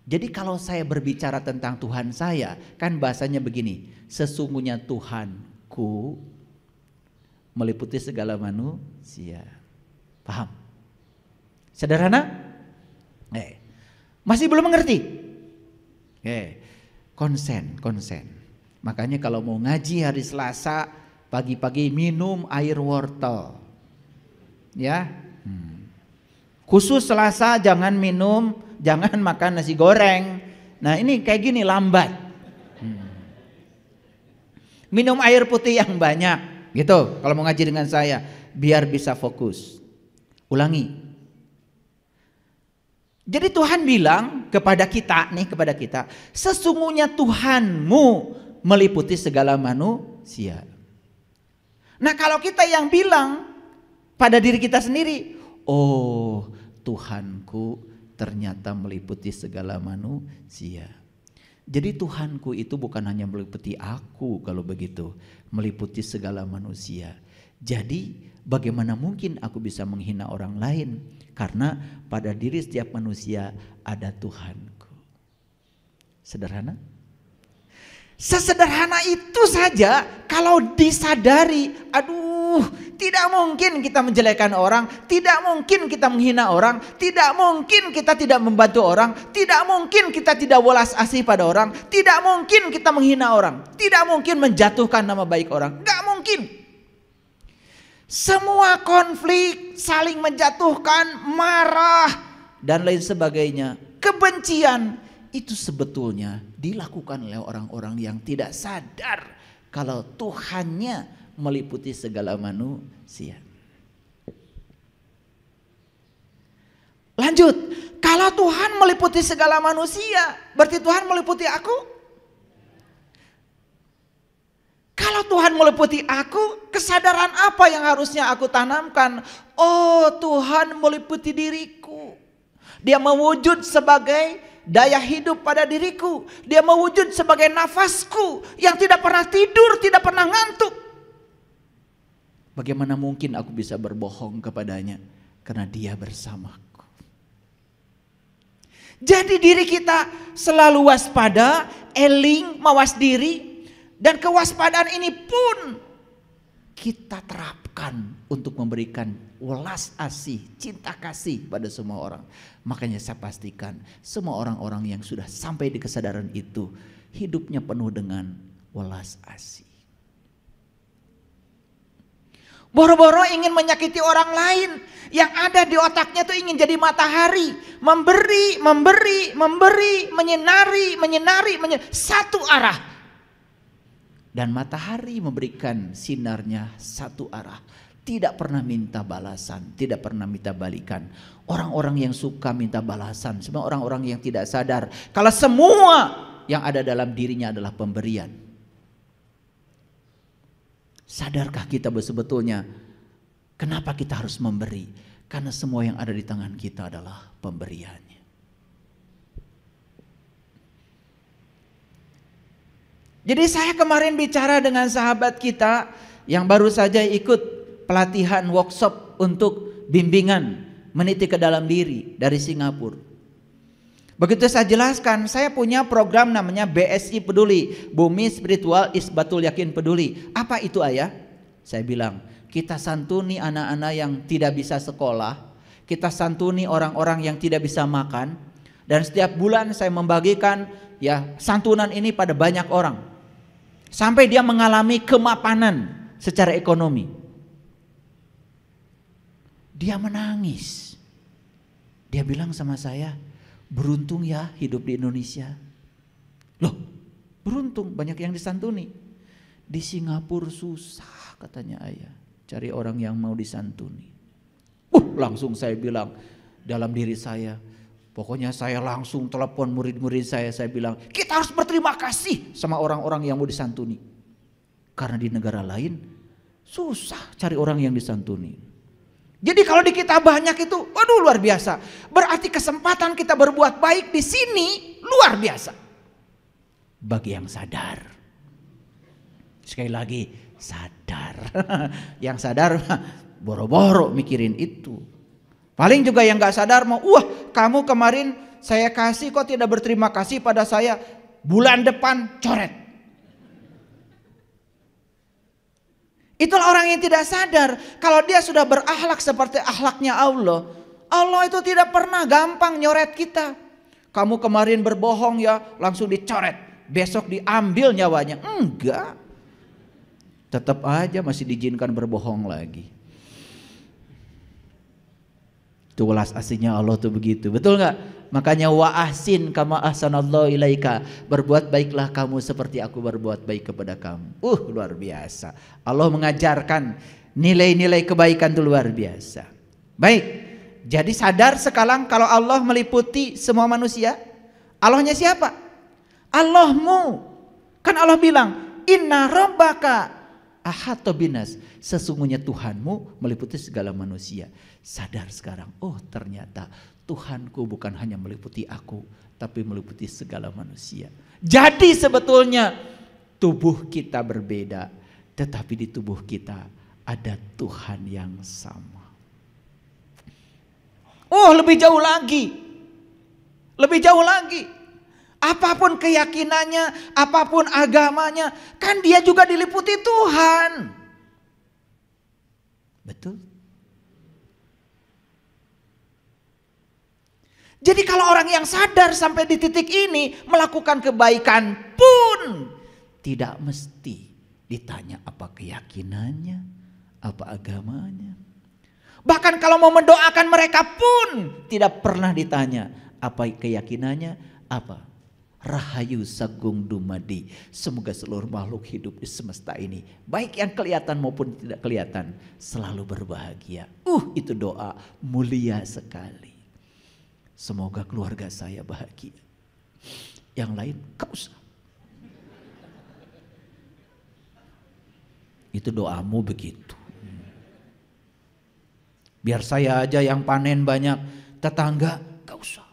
Jadi kalau saya berbicara tentang Tuhan saya, kan bahasanya begini, sesungguhnya Tuhanku meliputi segala manusia. Paham? Sederhana? Masih belum mengerti? Konsen. Makanya kalau mau ngaji hari Selasa, pagi-pagi minum air wortel. Ya, khusus Selasa jangan makan nasi goreng. Nah ini kayak gini lambat. Minum air putih yang banyak, gitu. Kalau mau ngaji dengan saya, biar bisa fokus. Ulangi. Jadi Tuhan bilang kepada kita, sesungguhnya Tuhanmu meliputi segala manusia. Nah kalau kita yang bilang pada diri kita sendiri, oh Tuhanku ternyata meliputi segala manusia. Jadi Tuhanku itu bukan hanya meliputi aku kalau begitu, meliputi segala manusia. Jadi bagaimana mungkin aku bisa menghina orang lain? Karena pada diri setiap manusia ada Tuhanku. Sederhana? Sesederhana itu saja kalau disadari, tidak mungkin kita menjelekkan orang, tidak mungkin kita menghina orang, tidak mungkin kita tidak membantu orang, tidak mungkin kita tidak welas asih pada orang, tidak mungkin kita menghina orang, tidak mungkin menjatuhkan nama baik orang, gak mungkin. Semua konflik, saling menjatuhkan, marah dan lain sebagainya, kebencian, itu sebetulnya dilakukan oleh orang-orang yang tidak sadar kalau Tuhannya meliputi segala manusia. Lanjut, kalau Tuhan meliputi segala manusia, berarti Tuhan meliputi aku? Kalau Tuhan meliputi aku, kesadaran apa yang harusnya aku tanamkan? Oh, Tuhan meliputi diriku. Dia mewujud sebagai daya hidup pada diriku. Dia mewujud sebagai nafasku yang tidak pernah tidur, tidak pernah ngantuk. Bagaimana mungkin aku bisa berbohong kepadanya? Karena dia bersamaku. Jadi diri kita selalu waspada, eling, mawas diri. Dan kewaspadaan ini pun kita terapkan untuk memberikan welas asih, cinta kasih pada semua orang. Makanya saya pastikan semua orang-orang yang sudah sampai di kesadaran itu hidupnya penuh dengan welas asih. Boro-boro ingin menyakiti orang lain, yang ada di otaknya tuh ingin jadi matahari, memberi, menyinari, satu arah. Dan matahari memberikan sinarnya satu arah. Tidak pernah minta balasan, tidak pernah minta balikan. Orang-orang yang suka minta balasan, semua orang-orang yang tidak sadar kalau semua yang ada dalam dirinya adalah pemberian. Sadarkah kita sebetulnya kenapa kita harus memberi? Karena semua yang ada di tangan kita adalah pemberiannya. Jadi saya kemarin bicara dengan sahabat kita yang baru saja ikut pelatihan workshop untuk bimbingan meniti ke dalam diri dari Singapura. Begitu saya jelaskan, saya punya program namanya BSI Peduli, Bumi Spiritual Isbatul Yakin Peduli. Apa itu ayah? Saya bilang, kita santuni anak-anak yang tidak bisa sekolah, kita santuni orang-orang yang tidak bisa makan, dan setiap bulan saya membagikan santunan ini pada banyak orang. Sampai dia mengalami kemapanan secara ekonomi. Dia menangis. Dia bilang sama saya, beruntung ya hidup di Indonesia. Loh, beruntung banyak yang disantuni. Di Singapura susah katanya ayah, cari orang yang mau disantuni. Langsung saya bilang dalam diri saya, pokoknya saya langsung telepon murid-murid saya bilang, kita harus berterima kasih sama orang-orang yang mau disantuni. Karena di negara lain susah cari orang yang disantuni. Jadi kalau di kita banyak itu, waduh luar biasa. Berarti kesempatan kita berbuat baik di sini luar biasa. Bagi yang sadar. Sekali lagi, sadar. Yang sadar boro-boro mikirin itu. Paling juga yang gak sadar mau, kamu kemarin saya kasih kok tidak berterima kasih pada saya, bulan depan coret. Itulah orang yang tidak sadar kalau dia sudah berakhlak seperti akhlaknya Allah. Allah itu tidak pernah gampang nyoret kita. Kamu kemarin berbohong ya langsung dicoret, besok diambil nyawanya. Enggak. Tetap aja masih diizinkan berbohong lagi. Itu welas asihnya Allah tuh begitu, betul nggak? Makanya wa ahsin kama ahsanallahu ilaika, berbuat baiklah kamu seperti aku berbuat baik kepada kamu. Luar biasa. Allah mengajarkan nilai-nilai kebaikan itu luar biasa. Baik, jadi sadar sekarang kalau Allah meliputi semua manusia. Allahnya siapa? Allahmu. Kan Allah bilang, inna rabbaka ahata binas, sesungguhnya Tuhanmu meliputi segala manusia. Sadar sekarang, ternyata Tuhanku bukan hanya meliputi aku, tapi meliputi segala manusia. Jadi sebetulnya tubuh kita berbeda, tetapi di tubuh kita ada Tuhan yang sama. Lebih jauh lagi. Lebih jauh lagi. Apapun keyakinannya, apapun agamanya, kan dia juga diliputi Tuhan. Betul? Jadi kalau orang yang sadar sampai di titik ini melakukan kebaikan pun tidak mesti ditanya apa keyakinannya, apa agamanya. Bahkan kalau mau mendoakan mereka pun tidak pernah ditanya apa keyakinannya, apa. Rahayu Sagung Dumadi, semoga seluruh makhluk hidup di semesta ini, baik yang kelihatan maupun tidak kelihatan, selalu berbahagia. Itu doa mulia sekali. Semoga keluarga saya bahagia. Yang lain gak usah. Itu doamu begitu. Biar saya aja yang panen banyak, tetangga gak usah.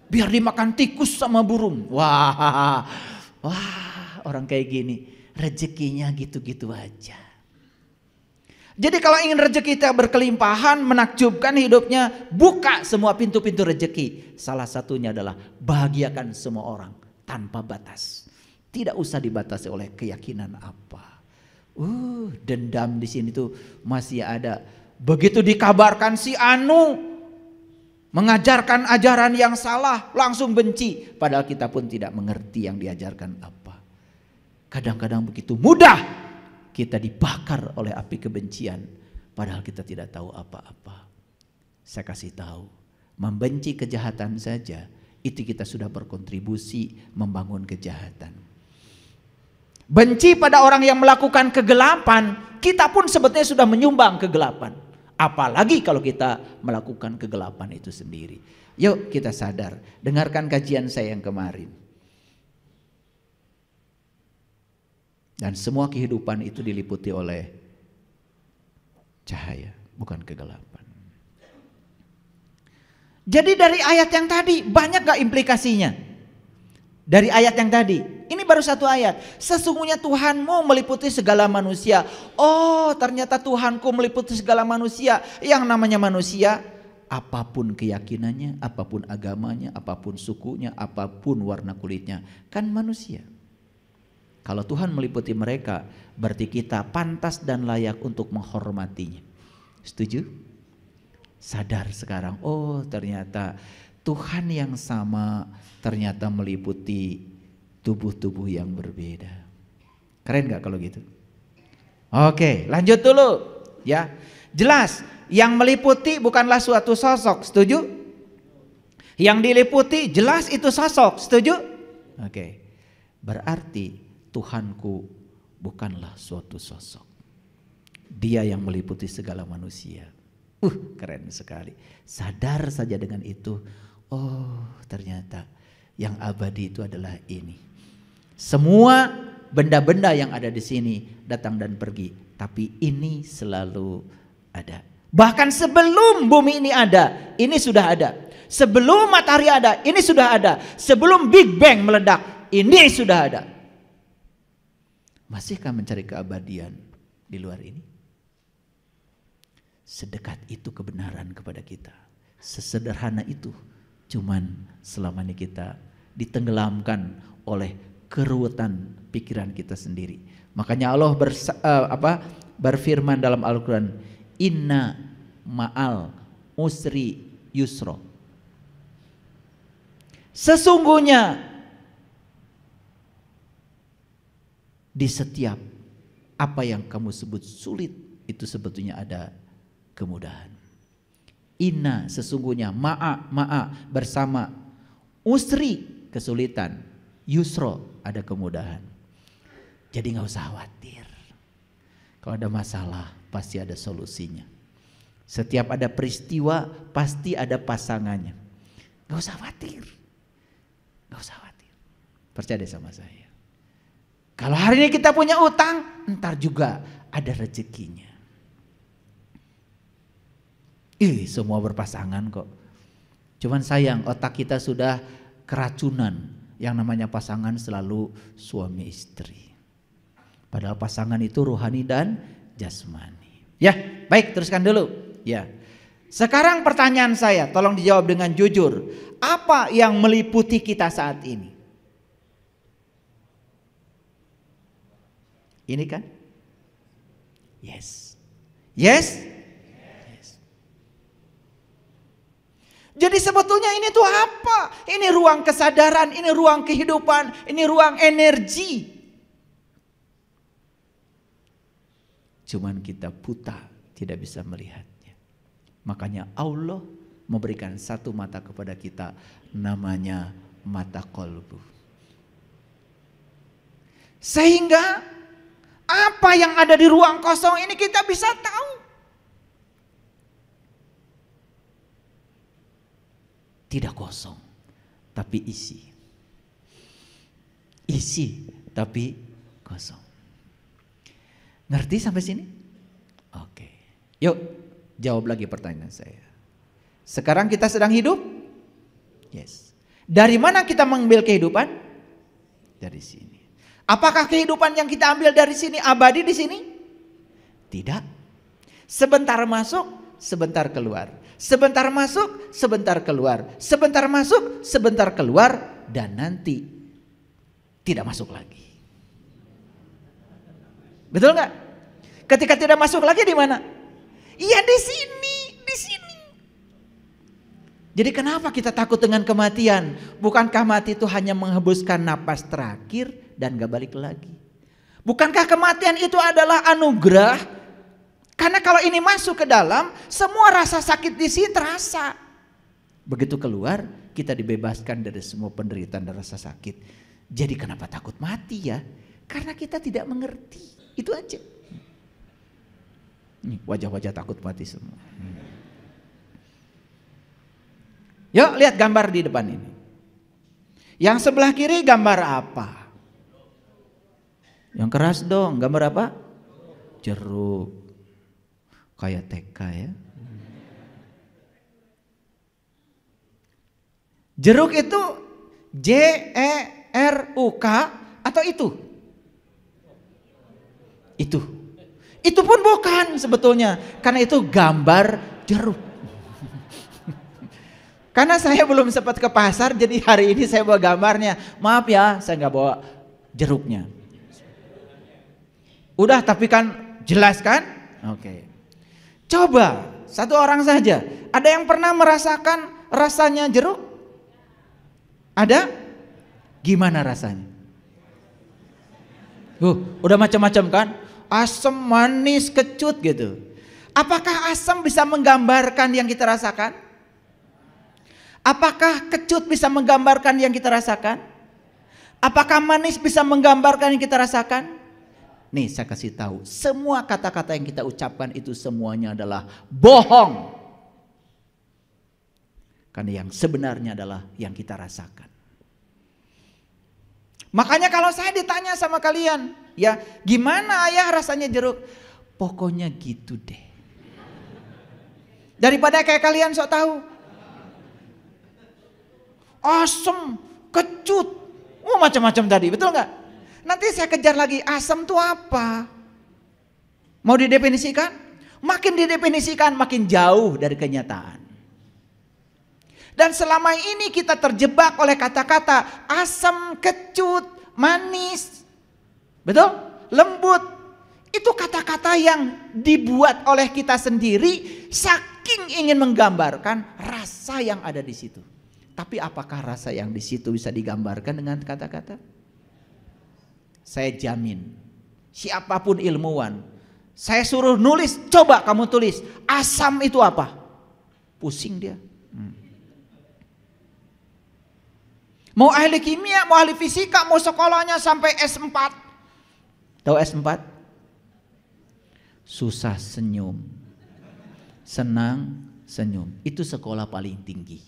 Biar dimakan tikus sama burung. Wah, orang kayak gini rezekinya gitu-gitu aja. Jadi kalau ingin rezeki kita berkelimpahan, menakjubkan hidupnya, buka semua pintu-pintu rezeki. Salah satunya adalah bahagiakan semua orang tanpa batas. Tidak usah dibatasi oleh keyakinan apa. Dendam di sini tuh masih ada. Begitu dikabarkan si Anu mengajarkan ajaran yang salah, langsung benci. Padahal kita pun tidak mengerti yang diajarkan apa. Kadang-kadang begitu mudah kita dibakar oleh api kebencian. Padahal kita tidak tahu apa-apa. Saya kasih tahu, membenci kejahatan saja, itu kita sudah berkontribusi membangun kejahatan. Benci pada orang yang melakukan kegelapan, kita pun sebetulnya sudah menyumbang kegelapan. Apalagi kalau kita melakukan kegelapan itu sendiri. Yuk kita sadar, dengarkan kajian saya yang kemarin. Dan semua kehidupan itu diliputi oleh cahaya, bukan kegelapan. Jadi dari ayat yang tadi banyak gak implikasinya? Dari ayat yang tadi, ini baru satu ayat. Sesungguhnya Tuhanmu meliputi segala manusia. Oh, ternyata Tuhanku meliputi segala manusia. Yang namanya manusia, apapun keyakinannya, apapun agamanya, apapun sukunya, apapun warna kulitnya, kan manusia. Kalau Tuhan meliputi mereka, berarti kita pantas dan layak untuk menghormatinya. Setuju? Sadar sekarang, oh ternyata Tuhan yang sama ternyata meliputi tubuh-tubuh yang berbeda. Keren gak kalau gitu? Oke, lanjut dulu ya. Jelas, yang meliputi bukanlah suatu sosok, setuju? Yang diliputi jelas itu sosok, setuju? Oke, berarti Tuhanku bukanlah suatu sosok. Dia yang meliputi segala manusia. Keren sekali. Sadar saja dengan itu. Oh, ternyata yang abadi itu adalah ini. Semua benda-benda yang ada di sini datang dan pergi, tapi ini selalu ada. Bahkan sebelum bumi ini ada, ini sudah ada. Sebelum matahari ada, ini sudah ada. Sebelum Big Bang meledak, ini sudah ada. Masihkah mencari keabadian di luar ini? Sedekat itu kebenaran kepada kita. Sesederhana itu. Cuman selama ini kita ditenggelamkan oleh keruwetan pikiran kita sendiri. Makanya Allah berfirman dalam Al-Quran, Inna ma'al usri yusro. Sesungguhnya di setiap apa yang kamu sebut sulit, itu sebetulnya ada kemudahan. Inna sesungguhnya, ma'a bersama, usri kesulitan, yusro ada kemudahan. Jadi gak usah khawatir. Kalau ada masalah pasti ada solusinya. Setiap ada peristiwa pasti ada pasangannya. Gak usah khawatir. Gak usah khawatir. Percaya deh sama saya. Kalau hari ini kita punya utang, ntar juga ada rezekinya. Semua berpasangan kok. Cuman sayang otak kita sudah keracunan. Yang namanya pasangan selalu suami istri. Padahal pasangan itu rohani dan jasmani. Ya, baik, teruskan dulu. Ya. Sekarang pertanyaan saya, tolong dijawab dengan jujur. Apa yang meliputi kita saat ini? Ini kan? Yes. Yes? Jadi sebetulnya ini tuh apa? Ini ruang kesadaran, ini ruang kehidupan, ini ruang energi. Cuman kita buta, tidak bisa melihatnya. Makanya Allah memberikan satu mata kepada kita, namanya mata kolbu. Sehingga apa yang ada di ruang kosong ini kita bisa tahu. Tidak kosong, tapi isi. Isi, tapi kosong. Ngerti sampai sini? Oke. Yuk, jawab lagi pertanyaan saya. Sekarang kita sedang hidup? Yes. Dari mana kita mengambil kehidupan? Dari sini. Apakah kehidupan yang kita ambil dari sini abadi di sini? Tidak. Sebentar masuk, sebentar keluar. Sebentar masuk, sebentar keluar. Sebentar masuk, sebentar keluar. Dan nanti tidak masuk lagi. Betul nggak? Ketika tidak masuk lagi di mana? Iya di sini, di sini. Jadi kenapa kita takut dengan kematian? Bukankah mati itu hanya menghembuskan napas terakhir dan gak balik lagi? Bukankah kematian itu adalah anugerah? Karena kalau ini masuk ke dalam, semua rasa sakit di sini terasa. Begitu keluar, kita dibebaskan dari semua penderitaan dan rasa sakit. Jadi kenapa takut mati ya? Karena kita tidak mengerti. Itu aja. Nih, wajah-wajah takut mati semua. Yuk lihat gambar di depan ini. Yang sebelah kiri gambar apa? Yang keras dong, gambar apa? Jeruk. Kayak TK ya. Jeruk itu JERUK atau itu? Itu pun bukan sebetulnya, karena itu gambar jeruk. Karena saya belum sempat ke pasar, jadi hari ini saya bawa gambarnya. Maaf ya, saya nggak bawa jeruknya. Udah, tapi kan jelas kan? Oke. Coba satu orang saja. Ada yang pernah merasakan rasanya jeruk? Ada? Gimana rasanya? Udah macam-macam kan? Asam, manis, kecut gitu. Apakah asam bisa menggambarkan yang kita rasakan? Apakah kecut bisa menggambarkan yang kita rasakan? Apakah manis bisa menggambarkan yang kita rasakan? Nih saya kasih tahu, semua kata-kata yang kita ucapkan itu semuanya adalah bohong. Karena yang sebenarnya adalah yang kita rasakan. Makanya kalau saya ditanya sama kalian, ya gimana ayah rasanya jeruk? Pokoknya gitu deh. Daripada kayak kalian sok tahu. Asam, kecut, macam-macam tadi, betul nggak? Nanti saya kejar lagi, asam itu apa? Mau didefinisikan? Makin didefinisikan makin jauh dari kenyataan. Dan selama ini kita terjebak oleh kata-kata asam, kecut, manis, betul? Lembut. Itu kata-kata yang dibuat oleh kita sendiri saking ingin menggambarkan rasa yang ada di situ. Tapi apakah rasa yang di situ bisa digambarkan dengan kata-kata? Saya jamin, siapapun ilmuwan, saya suruh nulis, coba kamu tulis, asam itu apa? Pusing dia. Mau ahli kimia, mau ahli fisika, mau sekolahnya sampai S4. Tahu S4? Susah senyum, senang senyum. Itu sekolah paling tinggi.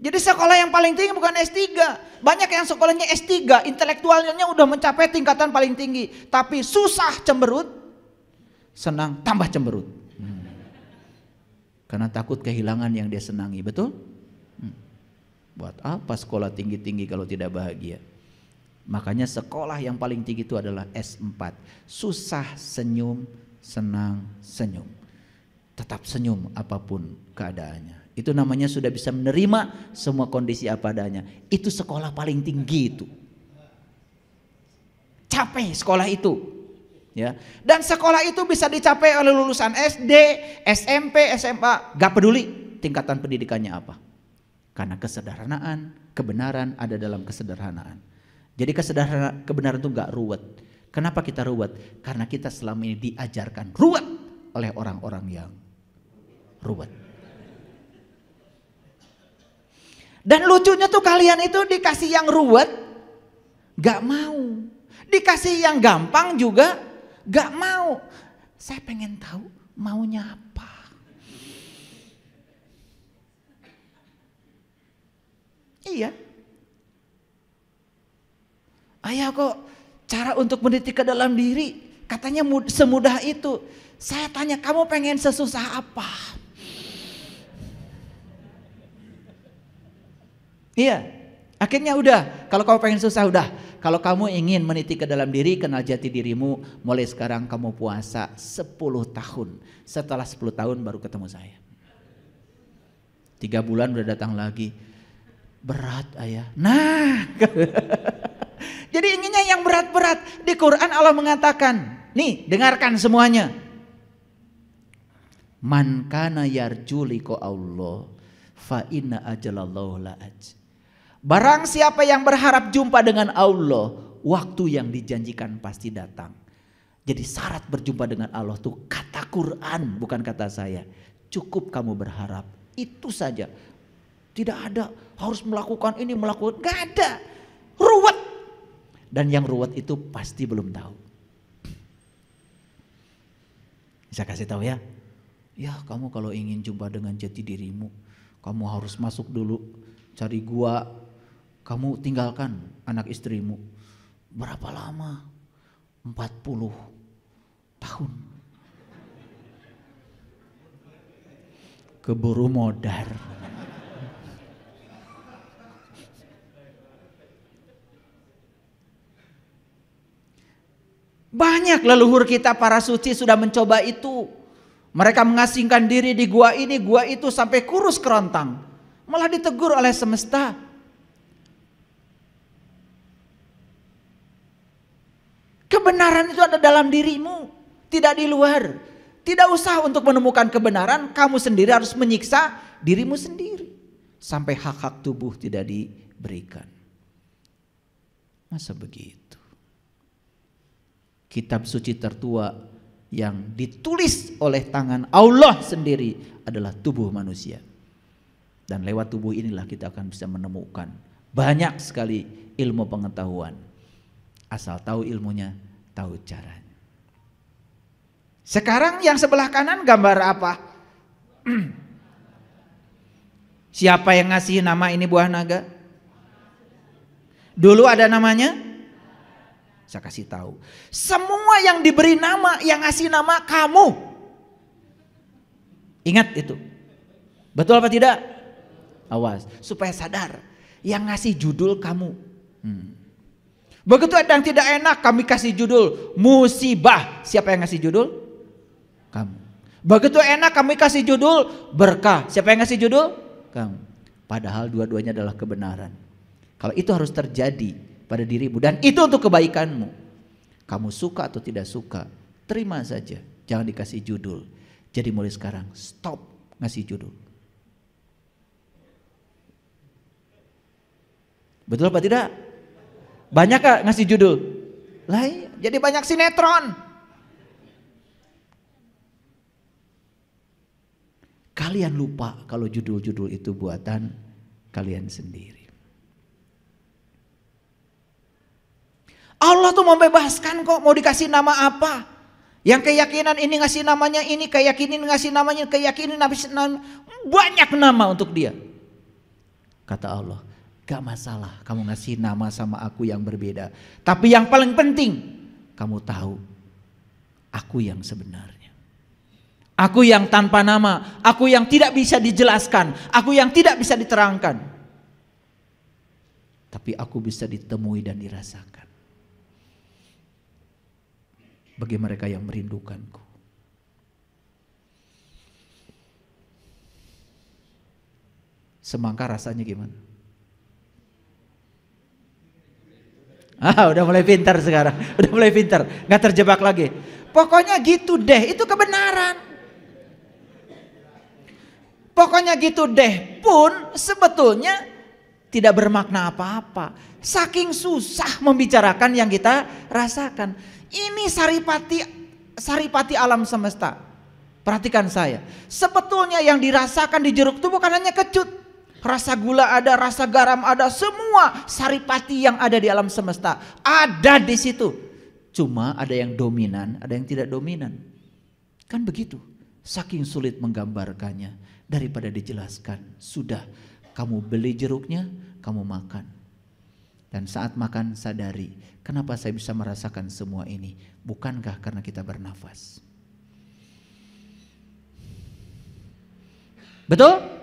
Jadi sekolah yang paling tinggi bukan S3. Banyak yang sekolahnya S3, intelektualnya udah mencapai tingkatan paling tinggi. Tapi susah cemberut, senang tambah cemberut. Karena takut kehilangan yang dia senangi, betul? Buat apa sekolah tinggi-tinggi kalau tidak bahagia? Makanya sekolah yang paling tinggi itu adalah S4. Susah senyum, senang senyum. Tetap senyum apapun keadaannya. Itu namanya sudah bisa menerima semua kondisi apa adanya. Itu sekolah paling tinggi itu. Capai sekolah itu. Ya. Dan sekolah itu bisa dicapai oleh lulusan SD, SMP, SMA. Gak peduli tingkatan pendidikannya apa. Karena kesederhanaan, kebenaran ada dalam kesederhanaan. Jadi kebenaran itu gak ruwet. Kenapa kita ruwet? Karena kita selama ini diajarkan ruwet oleh orang-orang yang ruwet. Dan lucunya tuh kalian itu dikasih yang ruwet gak mau. Dikasih yang gampang juga gak mau. Saya pengen tahu maunya apa. Iya. Ayah kok cara untuk mendidik ke dalam diri katanya semudah itu. Saya tanya kamu pengen sesusah apa? Iya. Akhirnya udah. Kalau kamu pengen susah udah. Kalau kamu ingin meniti ke dalam diri, kenal jati dirimu, mulai sekarang kamu puasa 10 tahun. Setelah 10 tahun baru ketemu saya. 3 bulan udah datang lagi. Berat ayah. Nah, jadi inginnya yang berat-berat. Di Quran Allah mengatakan, nih dengarkan semuanya. Man kana yarju liqa Allah fa inna ajalallahu la'aj. Barang siapa yang berharap jumpa dengan Allah, waktu yang dijanjikan pasti datang. Jadi syarat berjumpa dengan Allah tuh kata Quran, bukan kata saya. Cukup kamu berharap, itu saja. Tidak ada harus melakukan ini, melakukan, gak ada. Ruwet. Dan yang ruwet itu pasti belum tahu. Saya kasih tahu ya. Ya kamu kalau ingin jumpa dengan jati dirimu, kamu harus masuk dulu, cari gua, kamu tinggalkan anak istrimu. Berapa lama? 40 tahun. Keburu modar. Banyak leluhur kita para suci sudah mencoba itu. Mereka mengasingkan diri di gua ini, gua itu sampai kurus kerontang. Malah ditegur oleh semesta. Kebenaran itu ada dalam dirimu, tidak di luar. Tidak usah untuk menemukan kebenaran, kamu sendiri harus menyiksa dirimu sendiri. Sampai hak-hak tubuh tidak diberikan. Masa begitu? Kitab suci tertua yang ditulis oleh tangan Allah sendiri adalah tubuh manusia. Dan lewat tubuh inilah kita akan bisa menemukan banyak sekali ilmu pengetahuan. Asal tahu ilmunya, tahu caranya. Sekarang yang sebelah kanan gambar apa? Siapa yang ngasih nama ini buah naga? Dulu ada namanya? Saya kasih tahu. Semua yang diberi nama, yang ngasih nama kamu. Ingat itu. Betul apa tidak? Awas, supaya sadar. Yang ngasih judul kamu. Begitu ada yang tidak enak, kami kasih judul musibah. Siapa yang ngasih judul? Kamu. Begitu enak kami kasih judul berkah. Siapa yang ngasih judul? Kamu. Padahal dua-duanya adalah kebenaran. Kalau itu harus terjadi pada dirimu dan itu untuk kebaikanmu. Kamu suka atau tidak suka, terima saja. Jangan dikasih judul. Jadi mulai sekarang stop ngasih judul. Betul apa tidak? Banyak gak ngasih judul? Lah, jadi banyak sinetron. Kalian lupa kalau judul-judul itu buatan kalian sendiri. Allah tuh membebaskan kok, mau dikasih nama apa. Yang keyakinan ini ngasih namanya ini, keyakinan ngasih namanya, keyakinan banyak nama untuk dia. Kata Allah, gak masalah kamu ngasih nama sama aku yang berbeda. Tapi yang paling penting, kamu tahu aku yang sebenarnya. Aku yang tanpa nama, aku yang tidak bisa dijelaskan, aku yang tidak bisa diterangkan. Tapi aku bisa ditemui dan dirasakan. Bagi mereka yang merindukanku. Semangka rasanya gimana? Udah mulai pintar sekarang. Udah mulai pintar, gak terjebak lagi. Pokoknya gitu deh, itu kebenaran. Pokoknya gitu deh pun sebetulnya tidak bermakna apa-apa. Saking susah membicarakan yang kita rasakan. Ini saripati alam semesta. Perhatikan saya. Sebetulnya yang dirasakan di jeruk itu bukan hanya kecut. Rasa gula ada, rasa garam ada, semua saripati yang ada di alam semesta ada di situ. Cuma ada yang dominan, ada yang tidak dominan. Kan begitu. Saking sulit menggambarkannya daripada dijelaskan. Sudah, kamu beli jeruknya, kamu makan. Dan saat makan sadari, kenapa saya bisa merasakan semua ini? Bukankah karena kita bernafas? Betul?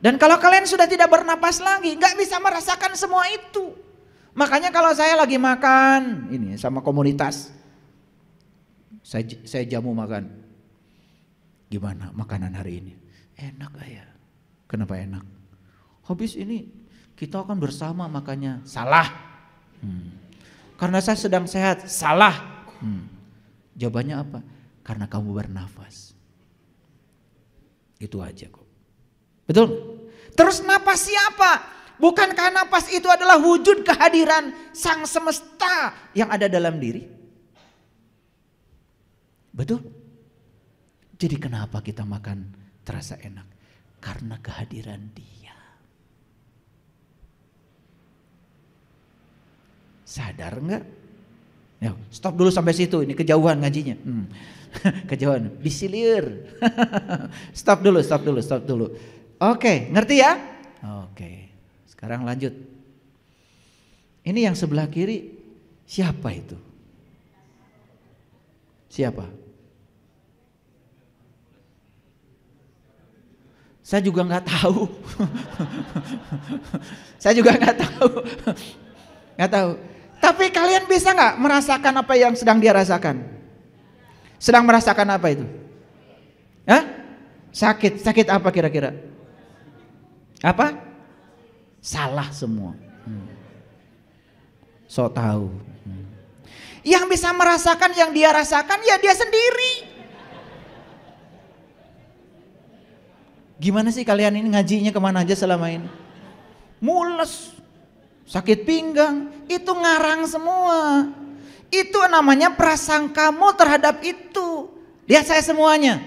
Dan kalau kalian sudah tidak bernapas lagi, nggak bisa merasakan semua itu. Makanya kalau saya lagi makan, ini sama komunitas, saya jamu makan. Gimana makanan hari ini? Enak ayah. Kenapa enak? habis ini kita akan bersama makanya salah. Karena saya sedang sehat, salah. Jawabannya apa? Karena kamu bernafas. Itu aja kok. Betul? Terus napas siapa? Bukankah napas itu adalah wujud kehadiran sang semesta yang ada dalam diri? Betul? Jadi kenapa kita makan terasa enak? Karena kehadiran Dia. Sadar enggak? Ya, stop dulu sampai situ, ini kejauhan ngajinya. Kejauhan, disilir. Stop dulu. Oke, ngerti ya? Oke, sekarang lanjut. Ini yang sebelah kiri, siapa itu? Siapa? Saya juga nggak tahu. Saya juga nggak tahu. Nggak tahu. Tapi kalian bisa nggak merasakan apa yang sedang dia rasakan? Sedang merasakan apa itu? Hah? Sakit. Sakit apa kira-kira? Apa? Salah semua. So tahu. Yang bisa merasakan yang dia rasakan ya dia sendiri. Gimana sih kalian ini ngajinya kemana aja selama ini? Mules, sakit pinggang, itu ngarang semua. Itu namanya prasangkamu terhadap itu. Lihat saya semuanya.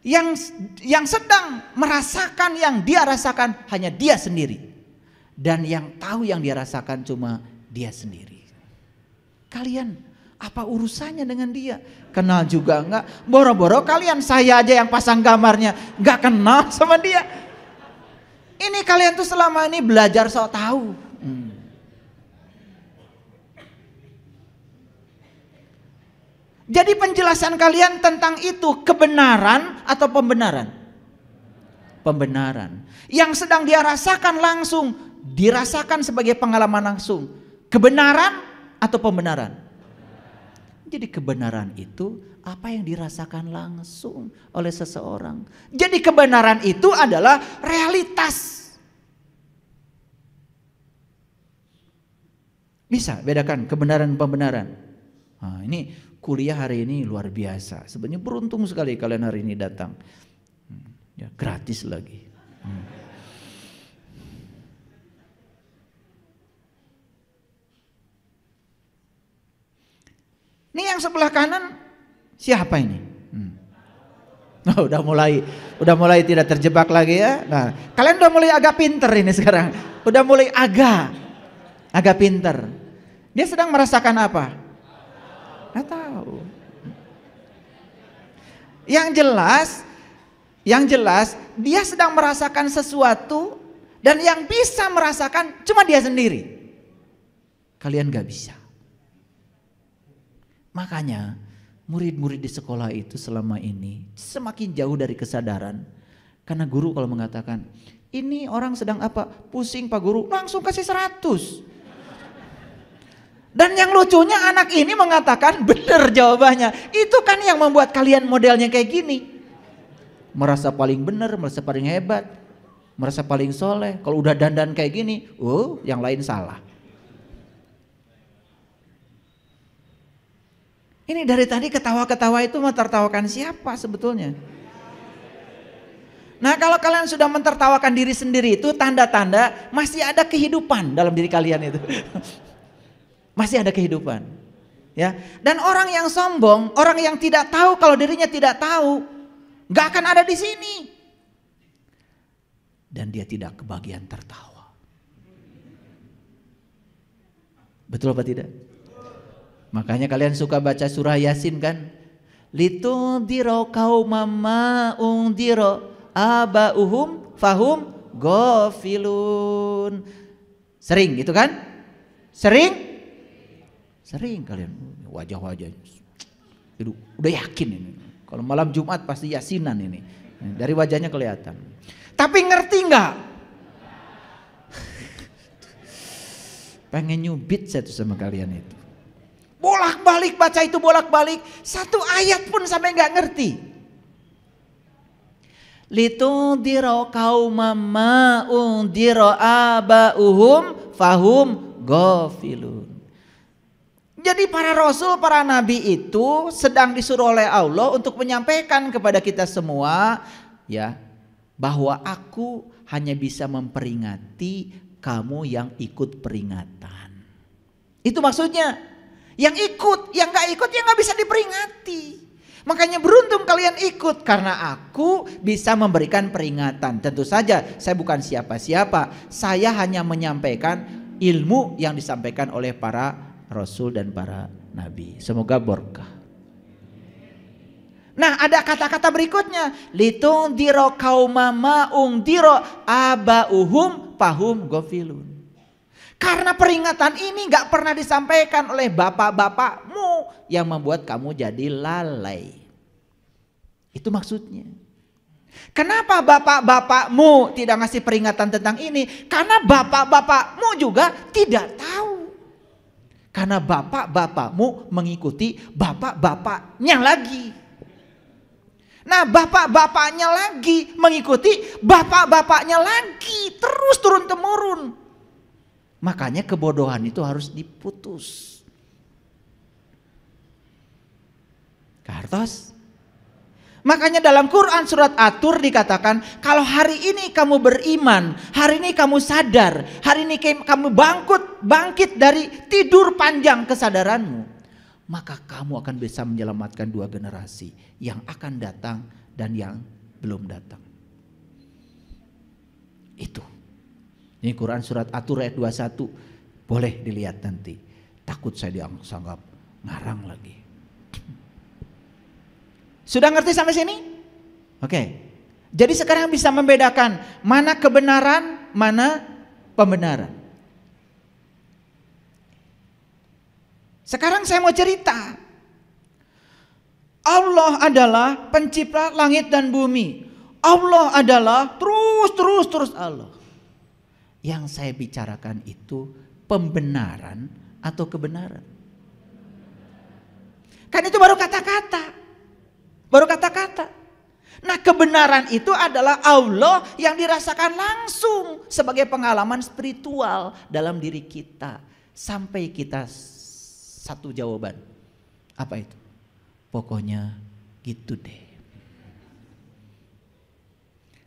Yang sedang merasakan yang dia rasakan hanya dia sendiri. Dan yang tahu yang dia rasakan cuma dia sendiri. Kalian apa urusannya dengan dia? Kenal juga enggak? Boro-boro kalian, saya aja yang pasang gambarnya enggak kenal sama dia. Ini kalian tuh selama ini belajar sok tahu. Jadi penjelasan kalian tentang itu kebenaran atau pembenaran? Pembenaran. Yang sedang dia rasakan langsung, dirasakan sebagai pengalaman langsung. Kebenaran atau pembenaran? Jadi kebenaran itu apa yang dirasakan langsung oleh seseorang. Jadi kebenaran itu adalah realitas. Bisa bedakan kebenaran dan pembenaran. Nah, ini kuliah hari ini luar biasa. Sebenarnya beruntung sekali kalian hari ini datang. Ya, gratis lagi. Ini yang sebelah kanan siapa ini? Oh, udah mulai tidak terjebak lagi ya. Nah, kalian udah mulai agak pinter ini sekarang. Udah mulai agak pinter. Dia sedang merasakan apa? Nggak tahu. Yang jelas dia sedang merasakan sesuatu dan yang bisa merasakan cuma dia sendiri. Kalian nggak bisa. Makanya murid-murid di sekolah itu selama ini semakin jauh dari kesadaran. Karena guru kalau mengatakan, ini orang sedang apa? Pusing Pak Guru, langsung kasih 100. Dan yang lucunya anak ini mengatakan benar jawabannya. Itu kan yang membuat kalian modelnya kayak gini. Merasa paling benar, merasa paling hebat, merasa paling soleh. Kalau udah dandan kayak gini, yang lain salah. Ini dari tadi ketawa-ketawa itu mentertawakan siapa sebetulnya? Nah, kalau kalian sudah mentertawakan diri sendiri itu tanda-tanda masih ada kehidupan dalam diri kalian itu. Masih ada kehidupan. Ya. Dan orang yang sombong, orang yang tidak tahu kalau dirinya tidak tahu, gak akan ada di sini. Dan dia tidak kebagian tertawa. Betul apa tidak? Makanya kalian suka baca surah Yasin kan? Litundiro qaumama undiro abauhum fahum ghafilun. Sering gitu kan? Sering kalian wajah-wajah udah yakin ini. Kalau malam Jumat pasti yasinan ini. Dari wajahnya kelihatan. Tapi ngerti nggak? Pengen nyubit saya tuh sama kalian itu. Bolak-balik baca itu bolak-balik, satu ayat pun sampai nggak ngerti. Litundira qaumam ma undira aba'uhum fahum ghafilun. Jadi para rasul, para nabi itu sedang disuruh oleh Allah untuk menyampaikan kepada kita semua ya, bahwa aku hanya bisa memperingati kamu yang ikut peringatan. Itu maksudnya. Yang ikut, yang gak ikut ya gak bisa diperingati. Makanya beruntung kalian ikut, karena aku bisa memberikan peringatan. Tentu saja saya bukan siapa-siapa, saya hanya menyampaikan ilmu yang disampaikan oleh para rasul dan para nabi. Semoga berkah. Nah, ada kata-kata berikutnya, litundira qaumam ma undira aba'uhum fahum ghafilun. Karena peringatan ini gak pernah disampaikan oleh bapak-bapakmu yang membuat kamu jadi lalai. Itu maksudnya. Kenapa bapak-bapakmu tidak ngasih peringatan tentang ini? Karena bapak-bapakmu juga tidak tahu. Karena bapak-bapakmu mengikuti bapak-bapaknya lagi. Nah, bapak-bapaknya lagi mengikuti bapak-bapaknya lagi. Terus turun-temurun. Makanya kebodohan itu harus diputus. Kartos. Makanya dalam Quran surat At-Tur dikatakan, kalau hari ini kamu beriman, hari ini kamu sadar, hari ini kamu bangkit dari tidur panjang kesadaranmu, maka kamu akan bisa menyelamatkan dua generasi, yang akan datang dan yang belum datang. Itu. Ini Quran surat At-Tur ayat 21. Boleh dilihat nanti. Takut saya dianggap ngarang lagi. Sudah ngerti sampai sini? Oke. Jadi sekarang bisa membedakan mana kebenaran, mana pembenaran. Sekarang saya mau cerita. Allah adalah pencipta langit dan bumi. Allah adalah terus Allah. Yang saya bicarakan itu pembenaran atau kebenaran? Kan itu baru kata-kata. Baru kata-kata. Nah, kebenaran itu adalah Allah yang dirasakan langsung sebagai pengalaman spiritual dalam diri kita. Sampai kita satu jawaban. Apa itu? Pokoknya gitu deh.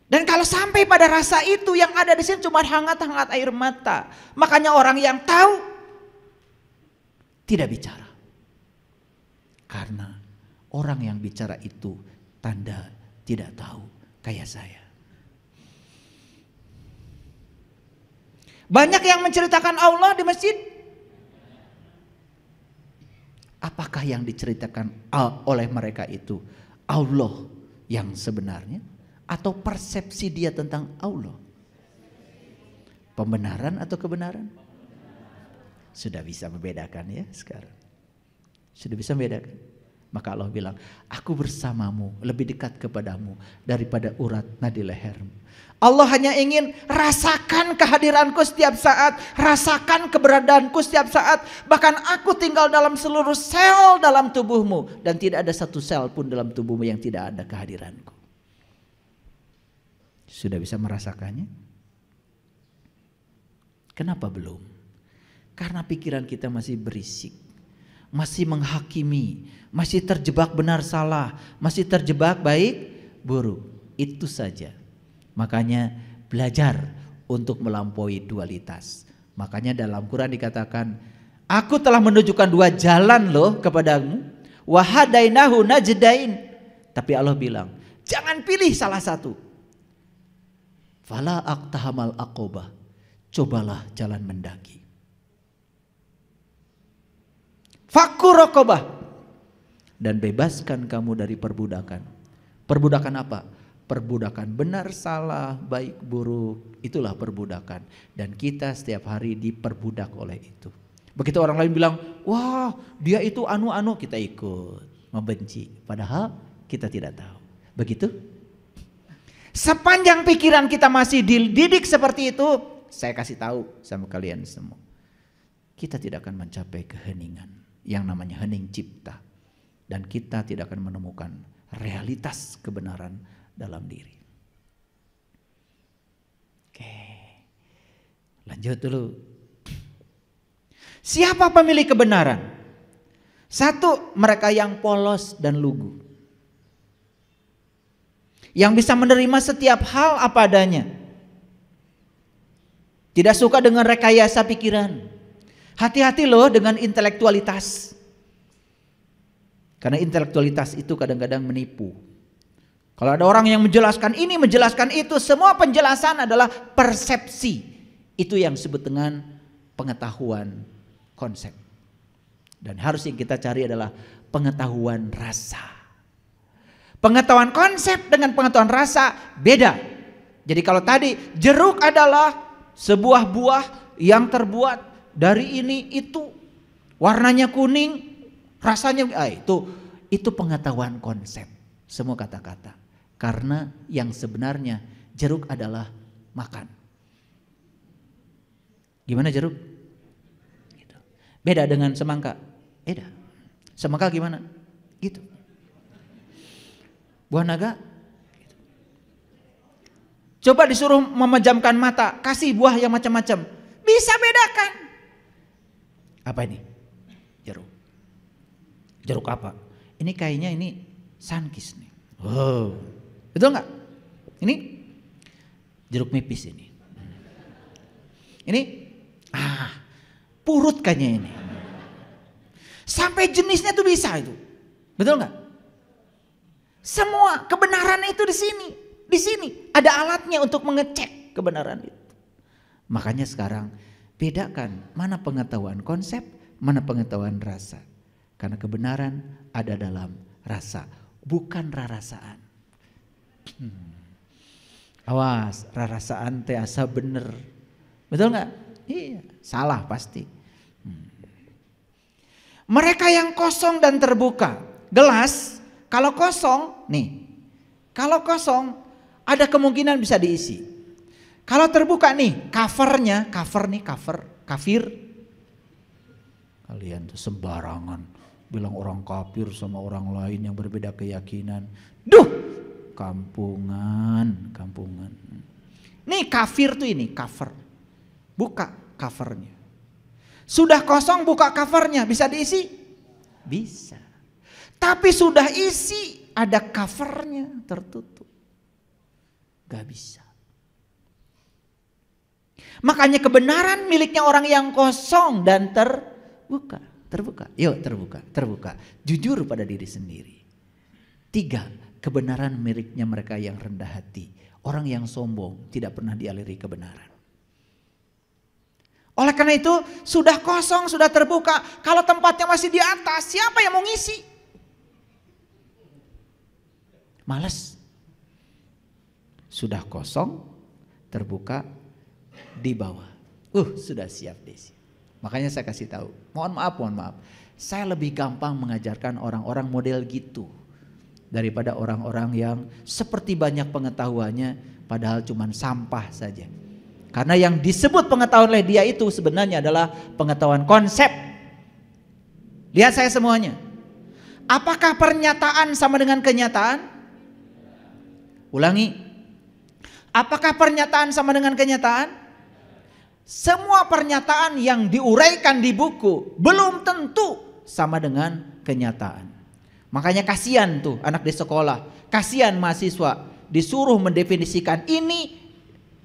Dan kalau sampai pada rasa itu, yang ada di sini cuma hangat-hangat air mata. Makanya orang yang tahu tidak bicara. Karena orang yang bicara itu tanda tidak tahu, kayak saya. Banyak yang menceritakan Allah di masjid. Apakah yang diceritakan oleh mereka itu Allah yang sebenarnya? Atau persepsi dia tentang Allah? Pembenaran atau kebenaran? Sudah bisa membedakan ya sekarang. Sudah bisa membedakan. Maka Allah bilang, aku bersamamu, lebih dekat kepadamu daripada urat nadi lehermu. Allah hanya ingin rasakan kehadiranku setiap saat, rasakan keberadaanku setiap saat. Bahkan aku tinggal dalam seluruh sel dalam tubuhmu, dan tidak ada satu sel pun dalam tubuhmu yang tidak ada kehadiranku. Sudah bisa merasakannya? Kenapa belum? Karena pikiran kita masih berisik, masih menghakimi, masih terjebak benar salah, masih terjebak baik buruk. Itu saja. Makanya belajar untuk melampaui dualitas. Makanya dalam Quran dikatakan, aku telah menunjukkan dua jalan loh kepadamu, wa hadainahu najdain. Tapi Allah bilang, jangan pilih salah satu. Fala aqtahamal aqobah, cobalah jalan mendaki. Fakku rokobah, dan bebaskan kamu dari perbudakan. Perbudakan apa? Perbudakan benar salah, baik buruk, itulah perbudakan. Dan kita setiap hari diperbudak oleh itu. Begitu orang lain bilang, wah dia itu anu-anu, kita ikut membenci. Padahal kita tidak tahu. Begitu? Sepanjang pikiran kita masih dididik seperti itu, saya kasih tahu sama kalian semua, kita tidak akan mencapai keheningan yang namanya hening cipta, dan kita tidak akan menemukan realitas kebenaran dalam diri. Oke. Lanjut dulu. Siapa pemilik kebenaran? Satu, mereka yang polos dan lugu. Yang bisa menerima setiap hal apa adanya. Tidak suka dengan rekayasa pikiran. Hati-hati loh dengan intelektualitas. Karena intelektualitas itu kadang-kadang menipu. Kalau ada orang yang menjelaskan ini, menjelaskan itu, semua penjelasan adalah persepsi. Itu yang disebut dengan pengetahuan konsep. Dan harus yang kita cari adalah pengetahuan rasa. Pengetahuan konsep dengan pengetahuan rasa beda. Jadi kalau tadi jeruk adalah sebuah buah yang terbuat dari ini itu, warnanya kuning, rasanya itu pengetahuan konsep. Semua kata-kata. Karena yang sebenarnya jeruk adalah makan. Gimana jeruk? Gitu. Beda dengan semangka. Beda. Semangka gimana? Gitu. Buah naga. Gitu. Coba disuruh memejamkan mata, kasih buah yang macam-macam, bisa bedakan. Apa ini? Jeruk. Jeruk apa? Ini kayaknya ini sunkist nih. Wow. Betul nggak? Ini jeruk nipis ini. Ini purut kayaknya ini. Sampai jenisnya tuh bisa itu. Betul nggak? Semua kebenaran itu di sini. Di sini ada alatnya untuk mengecek kebenaran itu. Makanya sekarang bedakan mana pengetahuan konsep, mana pengetahuan rasa. Karena kebenaran ada dalam rasa, bukan rarasaan. Awas, rarasaan teh asa bener. Betul nggak? Iya, salah pasti. Mereka yang kosong dan terbuka. Gelas kalau kosong, nih. Kalau kosong ada kemungkinan bisa diisi. Kalau terbuka nih, covernya, kafir. Kalian tuh sembarangan bilang orang kafir sama orang lain yang berbeda keyakinan. Duh, kampungan. Nih kafir tuh ini, cover. Buka covernya. Sudah kosong buka covernya, bisa diisi? Bisa. Tapi sudah isi ada covernya tertutup. Gak bisa. Makanya kebenaran miliknya orang yang kosong dan terbuka. Yuk terbuka. Jujur pada diri sendiri. 3, kebenaran miliknya mereka yang rendah hati. Orang yang sombong tidak pernah dialiri kebenaran. Oleh karena itu sudah kosong, sudah terbuka. Kalau tempatnya masih di atas, siapa yang mau ngisi? Males. Sudah kosong, terbuka, di bawah. Sudah siap Desi. Makanya saya kasih tahu. Mohon maaf. Saya lebih gampang mengajarkan orang-orang model gitu daripada orang-orang yang seperti banyak pengetahuannya padahal cuma sampah saja. Karena yang disebut pengetahuan oleh dia itu sebenarnya adalah pengetahuan konsep. Lihat saya semuanya. Apakah pernyataan sama dengan kenyataan? Ulangi. Apakah pernyataan sama dengan kenyataan? Semua pernyataan yang diuraikan di buku belum tentu sama dengan kenyataan. Makanya kasihan tuh anak di sekolah, kasihan mahasiswa disuruh mendefinisikan ini,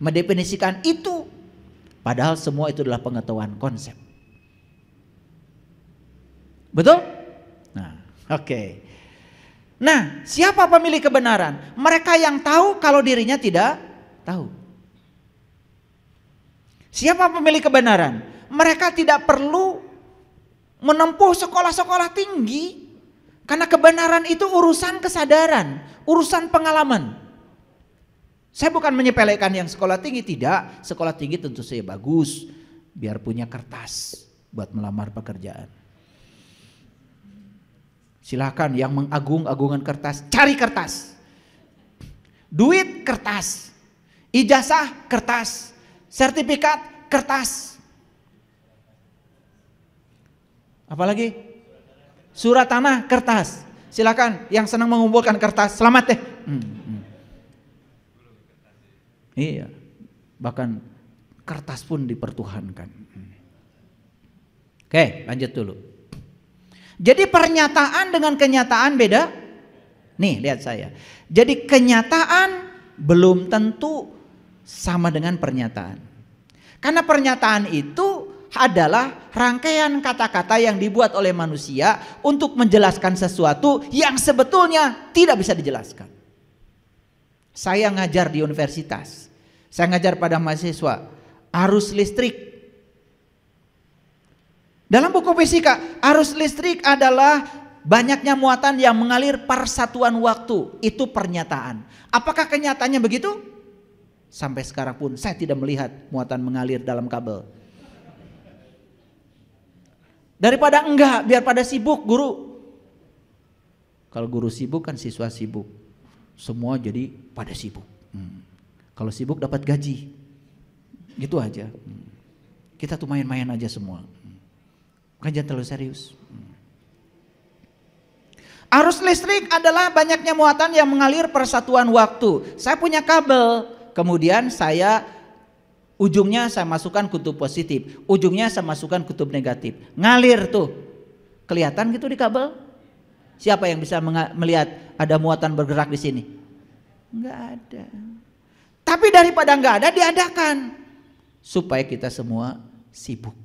mendefinisikan itu, padahal semua itu adalah pengetahuan konsep. Betul? Nah, oke. Nah, siapa pemilik kebenaran? Mereka yang tahu kalau dirinya tidak tahu. Siapa pemilik kebenaran? Mereka tidak perlu menempuh sekolah-sekolah tinggi. Karena kebenaran itu urusan kesadaran, urusan pengalaman. Saya bukan menyepelekan yang sekolah tinggi, tidak. Sekolah tinggi tentu saja bagus, biar punya kertas buat melamar pekerjaan. Silakan yang mengagung-agungkan kertas, cari kertas. Duit kertas, ijazah kertas, sertifikat kertas. Apalagi? Surat tanah kertas. Silakan yang senang mengumpulkan kertas, selamat deh. Iya. Bahkan kertas pun dipertuhankan. Oke, lanjut dulu. Jadi pernyataan dengan kenyataan beda. Nih, lihat saya. Jadi kenyataan belum tentu sama dengan pernyataan. Karena pernyataan itu adalah rangkaian kata-kata yang dibuat oleh manusia untuk menjelaskan sesuatu yang sebetulnya tidak bisa dijelaskan. Saya ngajar di universitas. Saya ngajar pada mahasiswa arus listrik. Dalam buku fisika, arus listrik adalah banyaknya muatan yang mengalir persatuan waktu. Itu pernyataan. Apakah kenyataannya begitu? Sampai sekarang pun saya tidak melihat muatan mengalir dalam kabel. Daripada enggak, biar pada sibuk guru. Kalau guru sibuk kan siswa sibuk. Semua jadi pada sibuk. Kalau sibuk dapat gaji. Gitu aja. Kita tuh main-main aja semua. Bukan jangan terlalu serius. Arus listrik adalah banyaknya muatan yang mengalir persatuan waktu. Saya punya kabel, kemudian ujungnya saya masukkan kutub positif, ujungnya saya masukkan kutub negatif. Ngalir tuh. Kelihatan gitu di kabel? Siapa yang bisa melihat ada muatan bergerak di sini? Enggak ada. Tapi daripada enggak ada, diadakan supaya kita semua sibuk.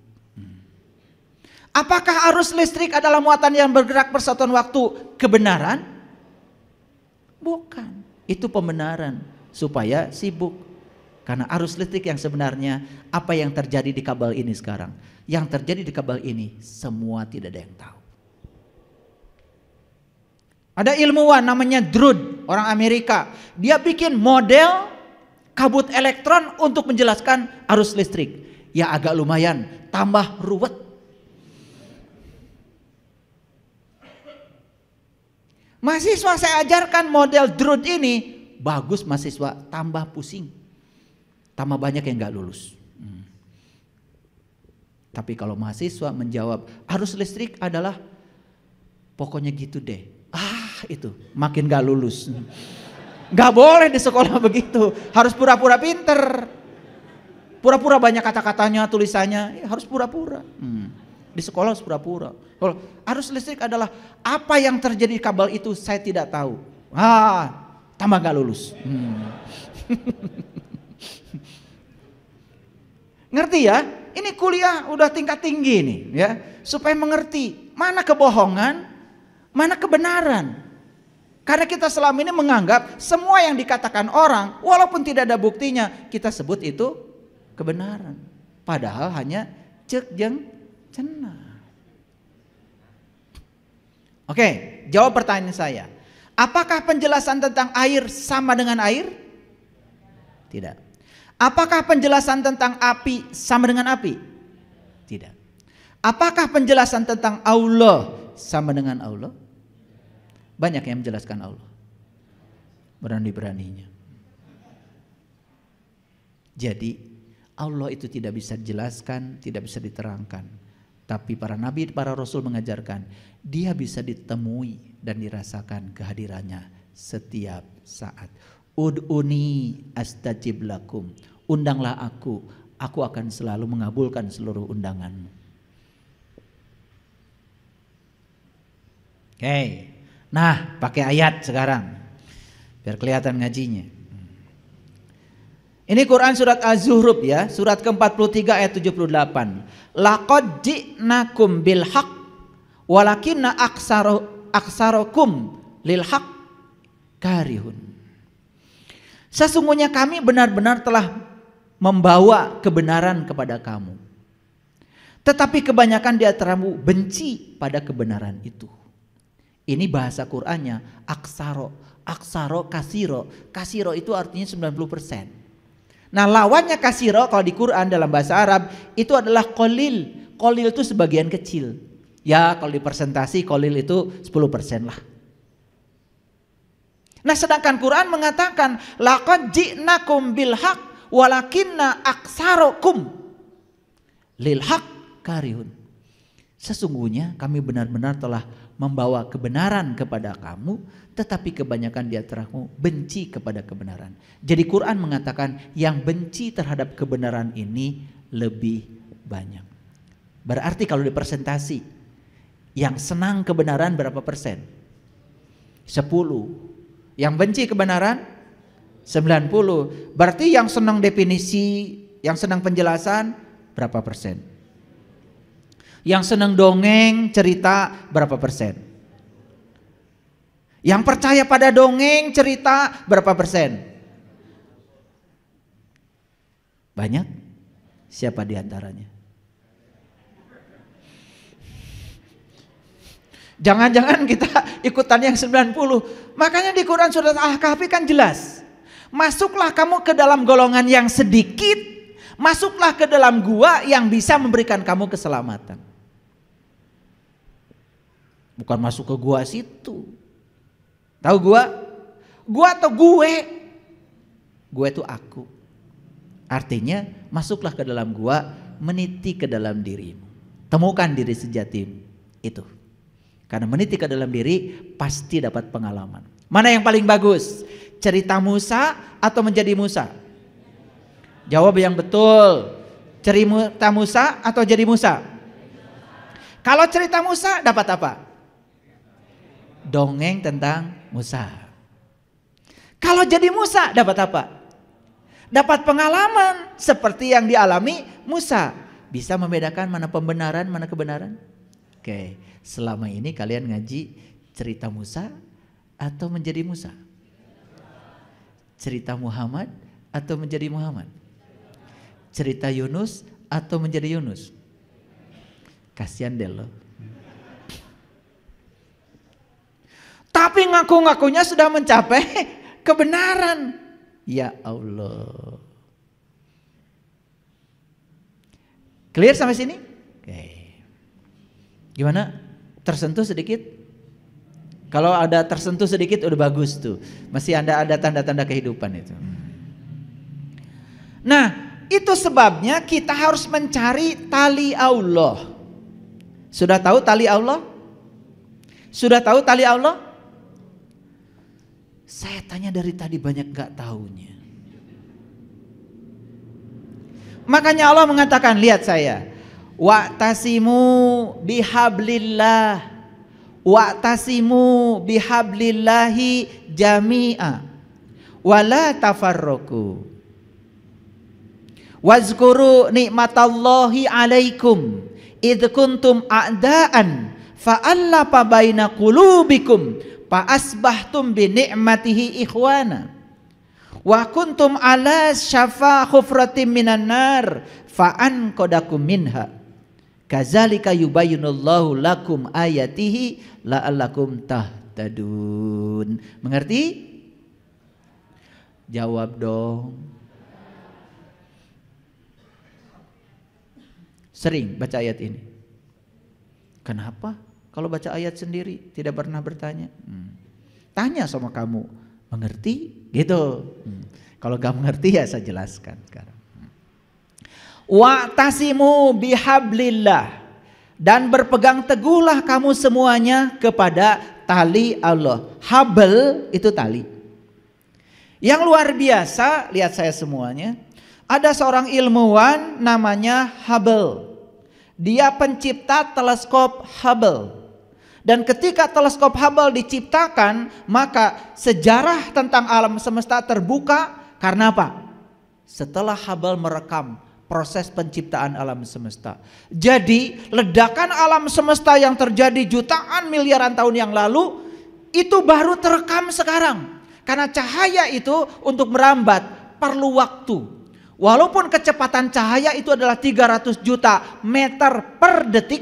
Apakah arus listrik adalah muatan yang bergerak persatuan waktu kebenaran? Bukan. Itu pembenaran supaya sibuk. Karena arus listrik yang sebenarnya apa yang terjadi di kabel ini sekarang. Yang terjadi di kabel ini semua tidak ada yang tahu. Ada ilmuwan namanya Drude, orang Amerika. Dia bikin model kabut elektron untuk menjelaskan arus listrik. Ya agak lumayan, tambah ruwet. Mahasiswa saya ajarkan model Drude ini, bagus mahasiswa, tambah pusing. Tambah banyak yang gak lulus. Tapi kalau mahasiswa menjawab arus listrik adalah pokoknya gitu deh. Itu makin gak lulus. Gak boleh di sekolah begitu. Harus pura-pura pinter. Pura-pura banyak kata-katanya, tulisannya. Harus pura-pura. Di sekolah harus pura-pura. Kalau arus listrik adalah apa yang terjadi di kabel itu saya tidak tahu. Tambah gak lulus. Ngerti ya? Ini kuliah udah tingkat tinggi nih ya. Supaya mengerti mana kebohongan, mana kebenaran. Karena kita selama ini menganggap semua yang dikatakan orang walaupun tidak ada buktinya kita sebut itu kebenaran. Padahal hanya cek jeng cenah. Oke, jawab pertanyaan saya. Apakah penjelasan tentang air sama dengan air? Tidak. Apakah penjelasan tentang api sama dengan api? Tidak. Apakah penjelasan tentang Allah sama dengan Allah? Banyak yang menjelaskan Allah. Berani-beraninya. Jadi Allah itu tidak bisa dijelaskan, tidak bisa diterangkan. Tapi para nabi, para rasul mengajarkan dia bisa ditemui dan dirasakan kehadirannya setiap saat. Ud'uni astajib lakum. Undanglah aku akan selalu mengabulkan seluruh undanganmu. Oke. Nah, pakai ayat sekarang biar kelihatan ngajinya. Ini Quran surat Az-Zuhruf ya, surat ke-43 ayat 78. Laqad ji'nakum bil haqq walakinna aktsarakum lil haqq karihun. Sesungguhnya kami benar-benar telah membawa kebenaran kepada kamu. Tetapi kebanyakan di antaramu benci pada kebenaran itu. Ini bahasa Qur'annya aksaro, kasiro. Kasiro itu artinya 90%. Nah lawannya kasiro kalau di Quran dalam bahasa Arab itu adalah kolil. Kolil itu sebagian kecil. Ya kalau di persentasi kolil itu 10% lah. Nah sedangkan Quran mengatakan laqad ji'nakum bil haqq walakinna aktsarakum lil haqq karihun. Sesungguhnya kami benar-benar telah membawa kebenaran kepada kamu, tetapi kebanyakan di antaramu benci kepada kebenaran. Jadi Quran mengatakan yang benci terhadap kebenaran ini lebih banyak. Berarti kalau dipresentasi, yang senang kebenaran berapa persen? 10. Yang benci kebenaran 90. Berarti yang senang definisi, yang senang penjelasan berapa persen? Yang senang dongeng, cerita berapa persen? Yang percaya pada dongeng, cerita berapa persen? Banyak? Siapa di antaranya? Jangan-jangan kita ikutan yang 90. Makanya di Quran surat Al-Kahfi kan jelas. Masuklah kamu ke dalam golongan yang sedikit. Masuklah ke dalam gua yang bisa memberikan kamu keselamatan. Bukan masuk ke gua situ. Tahu gua? Gua atau gue? Gue itu aku. Artinya masuklah ke dalam gua, meniti ke dalam dirimu. Temukan diri sejatimu. Itu. Karena meniti ke dalam diri pasti dapat pengalaman. Mana yang paling bagus? Cerita Musa atau menjadi Musa? Jawab yang betul. Cerita Musa atau jadi Musa? Kalau cerita Musa dapat apa? Dongeng tentang Musa. Kalau jadi Musa dapat apa? Dapat pengalaman seperti yang dialami Musa. Bisa membedakan mana pembenaran, mana kebenaran? Oke, selama ini kalian ngaji cerita Musa atau menjadi Musa? Cerita Muhammad atau menjadi Muhammad? Cerita Yunus atau menjadi Yunus? Kasihan deh lo. Tapi ngaku-ngakunya sudah mencapai kebenaran. Ya Allah. Clear sampai sini? Oke. Gimana? Tersentuh sedikit? Kalau ada tersentuh sedikit udah bagus tuh. Masih ada tanda-tanda kehidupan itu. Nah, itu sebabnya kita harus mencari tali Allah. Sudah tahu tali Allah? Sudah tahu tali Allah? Saya tanya dari tadi banyak gak taunya. Makanya Allah mengatakan, lihat saya. Wa'tasimu bihablillah. Wa'tasimu bihablillahi jami'a. Wala tafarroku. Wazkuru nikmatallahi alaikum. Idh kuntum a'daan. Fa'allafa baina qulubikum. Fa'asbahtum bi ni'matihi ikhwana. Wa kuntum ala syafa khufratim minan nar. Fa'anqadakum minha. Kazalika yubayyinullahu lakum ayatihi la'allakum tahtadun. Mengerti? Jawab dong. Sering baca ayat ini. Kenapa? Kalau baca ayat sendiri tidak pernah bertanya. Tanya sama kamu, mengerti? Gitu. Kalau gak mengerti ya saya jelaskan sekarang. Wa'tasimu bihablillah, dan berpegang teguhlah kamu semuanya kepada tali Allah. Habl itu tali. Yang luar biasa, lihat saya semuanya. Ada seorang ilmuwan namanya Hubble. Dia pencipta teleskop Hubble. Dan ketika teleskop Hubble diciptakan, maka sejarah tentang alam semesta terbuka. Karena apa? Setelah Hubble merekam proses penciptaan alam semesta. Jadi ledakan alam semesta yang terjadi jutaan miliaran tahun yang lalu itu baru terekam sekarang. Karena cahaya itu untuk merambat perlu waktu. Walaupun kecepatan cahaya itu adalah 300 juta meter per detik,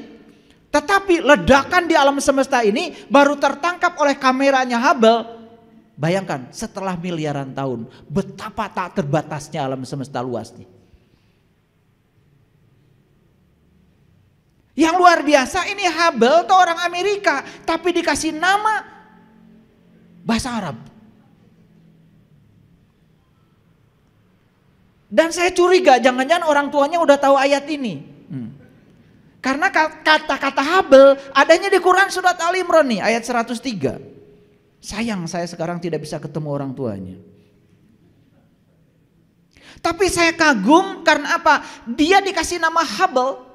tetapi ledakan di alam semesta ini baru tertangkap oleh kameranya Hubble. Bayangkan setelah miliaran tahun, betapa tak terbatasnya alam semesta luas nih. Yang luar biasa, ini Hubble itu orang Amerika, tapi dikasih nama bahasa Arab. Dan saya curiga jangan-jangan orang tuanya udah tahu ayat ini. Karena kata-kata Habel adanya di Quran surat Al Imran nih ayat 103. Sayang saya sekarang tidak bisa ketemu orang tuanya. Tapi saya kagum karena apa? Dia dikasih nama Hubble.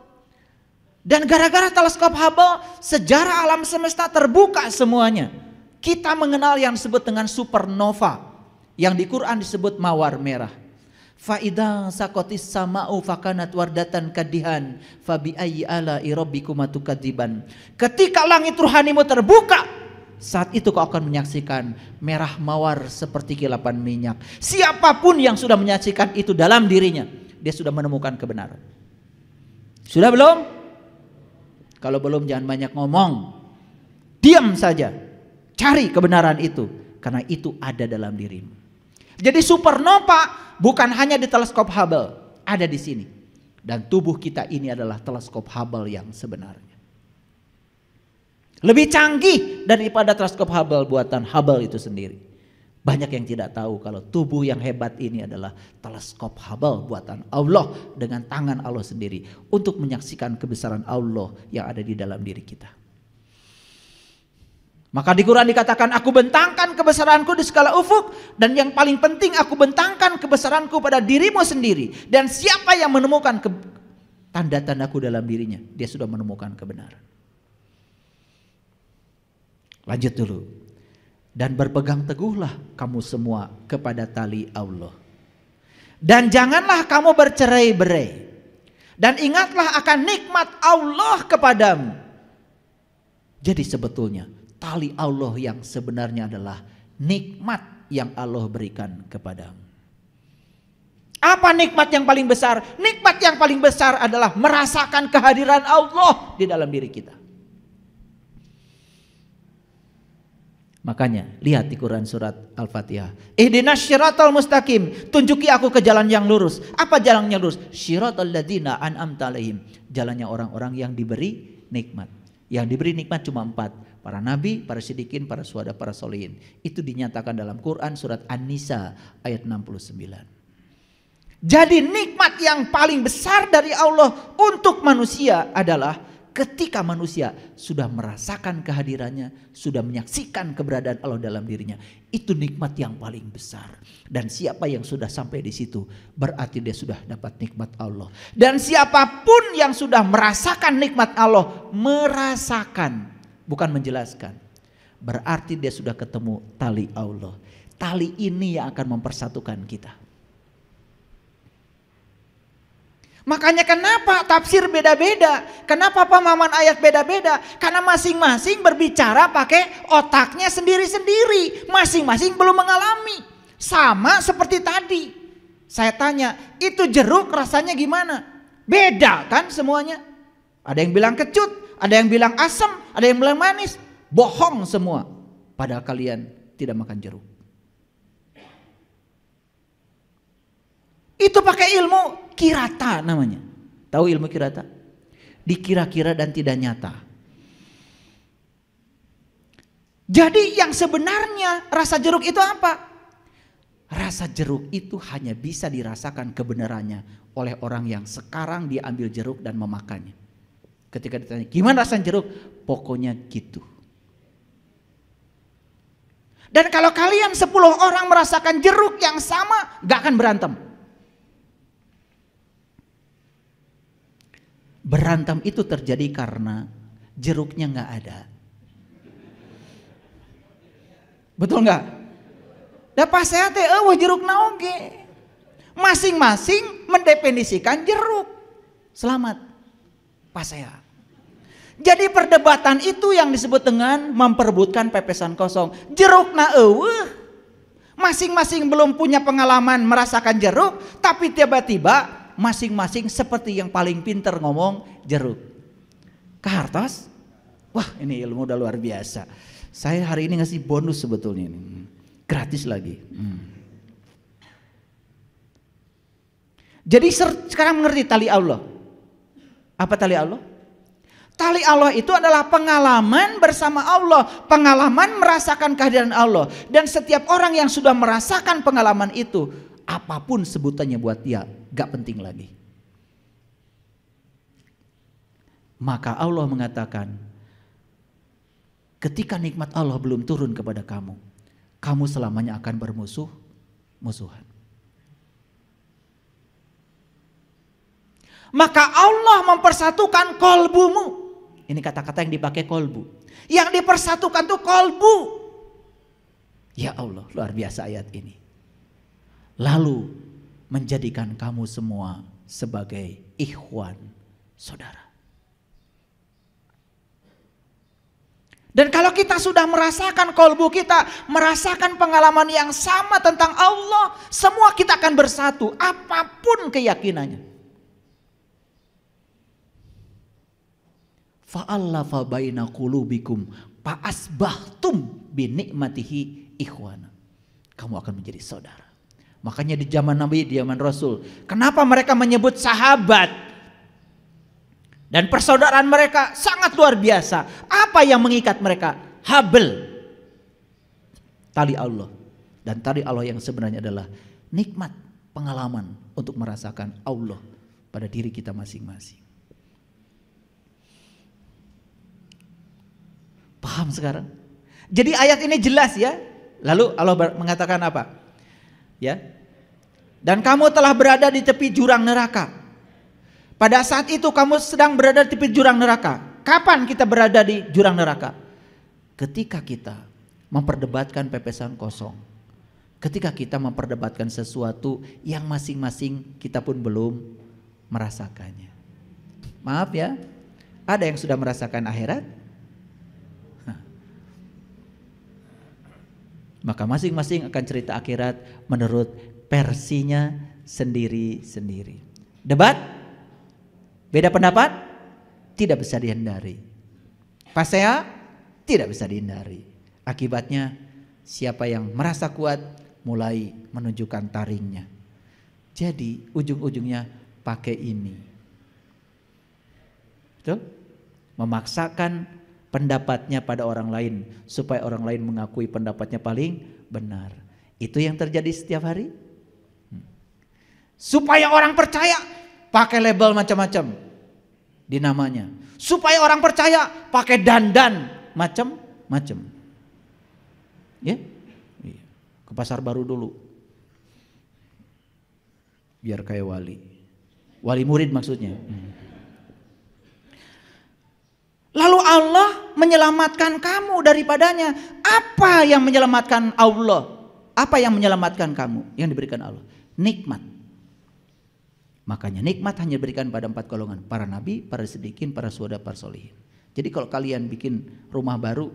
Dan gara-gara teleskop Hubble, sejarah alam semesta terbuka semuanya. Kita mengenal yang disebut dengan supernova. Yang di Quran disebut mawar merah. Fa'idha sakotis sama'u fakanat wardatan kadihan. Fabi ayyi ala'i rabbikuma tukadziban. Ketika langit ruhanimu terbuka, saat itu kau akan menyaksikan merah mawar seperti kilapan minyak. Siapapun yang sudah menyaksikan itu dalam dirinya, dia sudah menemukan kebenaran. Sudah belum? Kalau belum jangan banyak ngomong. Diam saja. Cari kebenaran itu. Karena itu ada dalam dirimu. Jadi supernova bukan hanya di teleskop Hubble. Ada di sini. Dan tubuh kita ini adalah teleskop Hubble yang sebenarnya. Lebih canggih daripada teleskop Hubble buatan Hubble itu sendiri. Banyak yang tidak tahu kalau tubuh yang hebat ini adalah teleskop Hubble buatan Allah dengan tangan Allah sendiri untuk menyaksikan kebesaran Allah yang ada di dalam diri kita. Maka di Quran dikatakan, aku bentangkan kebesaranku di segala ufuk, dan yang paling penting aku bentangkan kebesaranku pada dirimu sendiri. Dan siapa yang menemukan tanda-tandaku dalam dirinya, dia sudah menemukan kebenaran. Lanjut dulu. Dan berpegang teguhlah kamu semua kepada tali Allah. Dan janganlah kamu bercerai-berai. Dan ingatlah akan nikmat Allah kepadamu. Jadi sebetulnya tali Allah yang sebenarnya adalah nikmat yang Allah berikan kepadamu. Apa nikmat yang paling besar? Nikmat yang paling besar adalah merasakan kehadiran Allah di dalam diri kita. Makanya lihat di Quran surat Al-Fatihah. Ihdinas syiratal mustaqim. Tunjuki aku ke jalan yang lurus. Apa jalan yang lurus? Syiratal ladzina an'amta alaihim. Jalannya orang-orang yang diberi nikmat. Yang diberi nikmat cuma 4. Para nabi, para siddiqin, para syuhada, para sholihin. Itu dinyatakan dalam Quran surat An-Nisa ayat 69. Jadi nikmat yang paling besar dari Allah untuk manusia adalah ketika manusia sudah merasakan kehadirannya, sudah menyaksikan keberadaan Allah dalam dirinya, itu nikmat yang paling besar. Dan siapa yang sudah sampai di situ, berarti dia sudah dapat nikmat Allah. Dan siapapun yang sudah merasakan nikmat Allah, merasakan, bukan menjelaskan, berarti dia sudah ketemu tali Allah. Tali ini yang akan mempersatukan kita. Makanya kenapa tafsir beda-beda? Kenapa pemahaman ayat beda-beda? Karena masing-masing berbicara pakai otaknya sendiri-sendiri. Masing-masing belum mengalami. Sama seperti tadi. Saya tanya, itu jeruk rasanya gimana? Beda kan semuanya? Ada yang bilang kecut, ada yang bilang asam, ada yang bilang manis. Bohong semua. Padahal kalian tidak makan jeruk. Itu pakai ilmu kirata namanya. Tahu ilmu kirata? Dikira-kira dan tidak nyata. Jadi yang sebenarnya rasa jeruk itu apa? Rasa jeruk itu hanya bisa dirasakan kebenarannya oleh orang yang sekarang dia ambil jeruk dan memakannya. Ketika ditanya, gimana rasa jeruk? Pokoknya gitu. Dan kalau kalian 10 orang merasakan jeruk yang sama, gak akan berantem. Berantem itu terjadi karena jeruknya nggak ada. Betul nggak? Da pas saya teh jeruk naoge. Masing-masing mendefinisikan jeruk. Selamat. Pas saya. Jadi perdebatan itu yang disebut dengan memperebutkan pepesan kosong. Jeruk na masing-masing belum punya pengalaman merasakan jeruk, tapi tiba-tiba masing-masing seperti yang paling pinter ngomong jeruk. Kehartos? Wah, ini ilmu udah luar biasa. Saya hari ini ngasih bonus sebetulnya ini. Gratis lagi. Jadi sekarang mengerti tali Allah. Apa tali Allah? Tali Allah itu adalah pengalaman bersama Allah. Pengalaman merasakan kehadiran Allah. Dan setiap orang yang sudah merasakan pengalaman itu, apapun sebutannya buat dia, gak penting lagi. Maka Allah mengatakan, ketika nikmat Allah belum turun kepada kamu, kamu selamanya akan bermusuhan. Maka Allah mempersatukan kolbumu. Ini kata-kata yang dipakai kolbu. Yang dipersatukan tuh kolbu. Ya Allah, luar biasa ayat ini. Lalu menjadikan kamu semua sebagai ikhwan, saudara. Dan kalau kita sudah merasakan kolbu kita, merasakan pengalaman yang sama tentang Allah, semua kita akan bersatu, apapun keyakinannya. Fa'allafa baina qulubikum fa'asbahtum binikmatihi ikhwana. Kamu akan menjadi saudara. Makanya di zaman Nabi, di zaman Rasul, kenapa mereka menyebut sahabat? Dan persaudaraan mereka sangat luar biasa. Apa yang mengikat mereka? Habl, tali Allah. Dan tali Allah yang sebenarnya adalah nikmat pengalaman untuk merasakan Allah pada diri kita masing-masing. Paham sekarang? Jadi ayat ini jelas ya. Lalu Allah mengatakan apa? Ya. Dan kamu telah berada di tepi jurang neraka. Pada saat itu kamu sedang berada di tepi jurang neraka. Kapan kita berada di jurang neraka? Ketika kita memperdebatkan pepesan kosong. Ketika kita memperdebatkan sesuatu yang masing-masing kita pun belum merasakannya. Maaf ya, ada yang sudah merasakan akhirat? Maka masing-masing akan cerita akhirat menurut versinya sendiri-sendiri. Debat? Beda pendapat? Tidak bisa dihindari. Pasea? Tidak bisa dihindari. Akibatnya siapa yang merasa kuat mulai menunjukkan taringnya. Jadi ujung-ujungnya pakai ini. Betul? Memaksakan pendapatnya pada orang lain supaya orang lain mengakui pendapatnya paling benar. Itu yang terjadi setiap hari. Supaya orang percaya pakai label macam-macam di namanya. Supaya orang percaya pakai dandan macam-macam. Ya? Ke pasar baru dulu. Biar kayak wali. Wali murid maksudnya. Lalu Allah menyelamatkan kamu daripadanya. Apa yang menyelamatkan Allah? Apa yang menyelamatkan kamu? Yang diberikan Allah. Nikmat. Makanya nikmat hanya diberikan pada 4 golongan. Para nabi, para siddiqin, para syuhada, para sholihin. Jadi kalau kalian bikin rumah baru,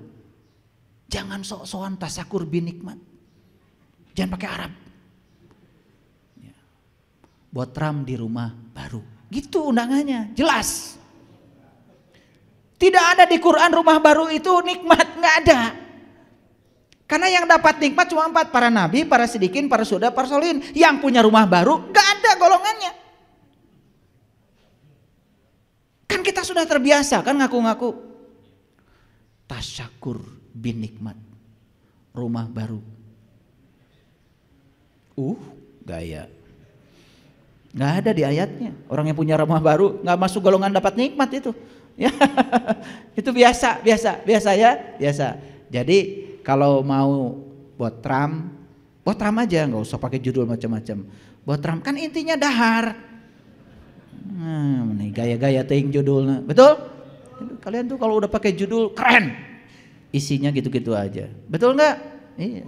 jangan sok-sokan tasakur bin nikmat. Jangan pakai Arab. Buat ram di rumah baru. Gitu undangannya, jelas. Tidak ada di Quran rumah baru itu nikmat, nggak ada. Karena yang dapat nikmat cuma 4, para nabi, para siddiqin, para syuhada, para sholihin. Yang punya rumah baru nggak ada golongannya. Kan kita sudah terbiasa kan ngaku-ngaku tasyakur bin nikmat, rumah baru. Gaya. Nggak ada di ayatnya. Orang yang punya rumah baru nggak masuk golongan dapat nikmat itu. Ya, itu biasa ya. Jadi kalau mau buat tram aja, nggak usah pakai judul macam-macam. Buat tram kan intinya dahar. Nih gaya-gaya ting judulnya, betul? Kalian tuh kalau udah pakai judul keren, isinya gitu-gitu aja, betul nggak? Iya.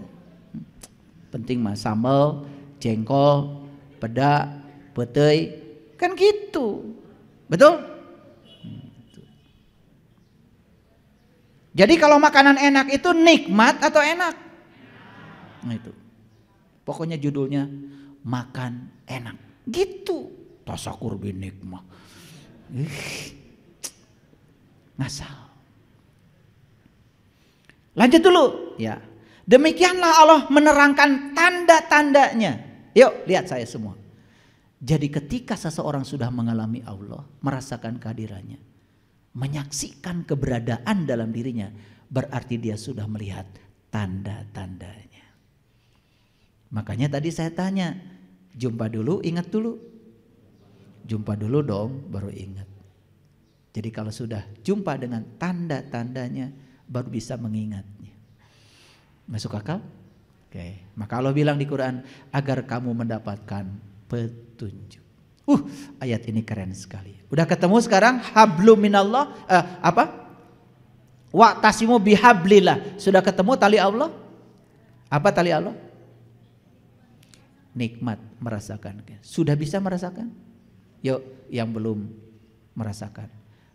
Penting mah sambal, jengkol, peda, petei, kan gitu, betul? Jadi kalau makanan enak itu nikmat atau enak? Nah itu. Pokoknya judulnya makan enak. Gitu. Tasakur bin nikmah. Ngasal. Lanjut dulu. Ya. Demikianlah Allah menerangkan tanda-tandanya. Yuk lihat saya semua. Jadi ketika seseorang sudah mengalami Allah, merasakan kehadirannya, menyaksikan keberadaan dalam dirinya, berarti dia sudah melihat tanda-tandanya. Makanya tadi saya tanya, jumpa dulu, ingat dulu. Jumpa dulu dong, baru ingat. Jadi kalau sudah jumpa dengan tanda-tandanya baru bisa mengingatnya. Masuk akal? Oke. Maka Allah bilang di Quran agar kamu mendapatkan petunjuk. Ayat ini keren sekali. Udah ketemu sekarang hablum minallah Wa'tasimu bihablillah. Sudah ketemu tali Allah? Apa tali Allah? Nikmat, merasakan. Sudah bisa merasakan? Yuk, yang belum merasakan,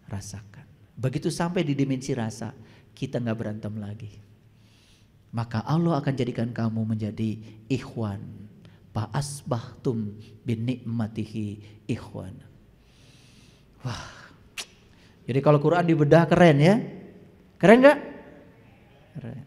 rasakan. Begitu sampai di dimensi rasa, kita gak berantem lagi. Maka Allah akan jadikan kamu menjadi ikhwan. Fa'asbahtum binikmatihi ikhwan. Wah. Jadi kalau Quran dibedah keren ya. Keren gak? Keren.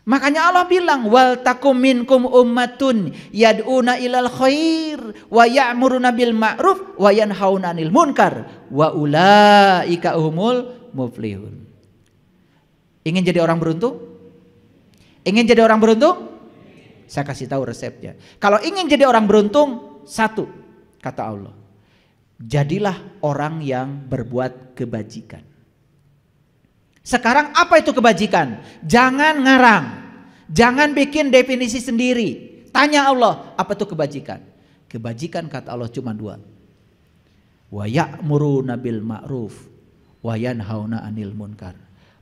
Makanya Allah bilang wal takum minkum ummatun yad'una ilal khair wa ya'muruna bil ma'ruf wa yanhauna 'anil munkar wa ulaika humul muflihun. Ingin jadi orang beruntung? Ingin jadi orang beruntung? Saya kasih tahu resepnya. Kalau ingin jadi orang beruntung, satu kata Allah, jadilah orang yang berbuat kebajikan. Sekarang apa itu kebajikan? Jangan ngarang, jangan bikin definisi sendiri. Tanya Allah, apa itu kebajikan? Kebajikan kata Allah cuma dua. Wa ya'muruna bil ma'ruf wa yanhauna 'anil munkar.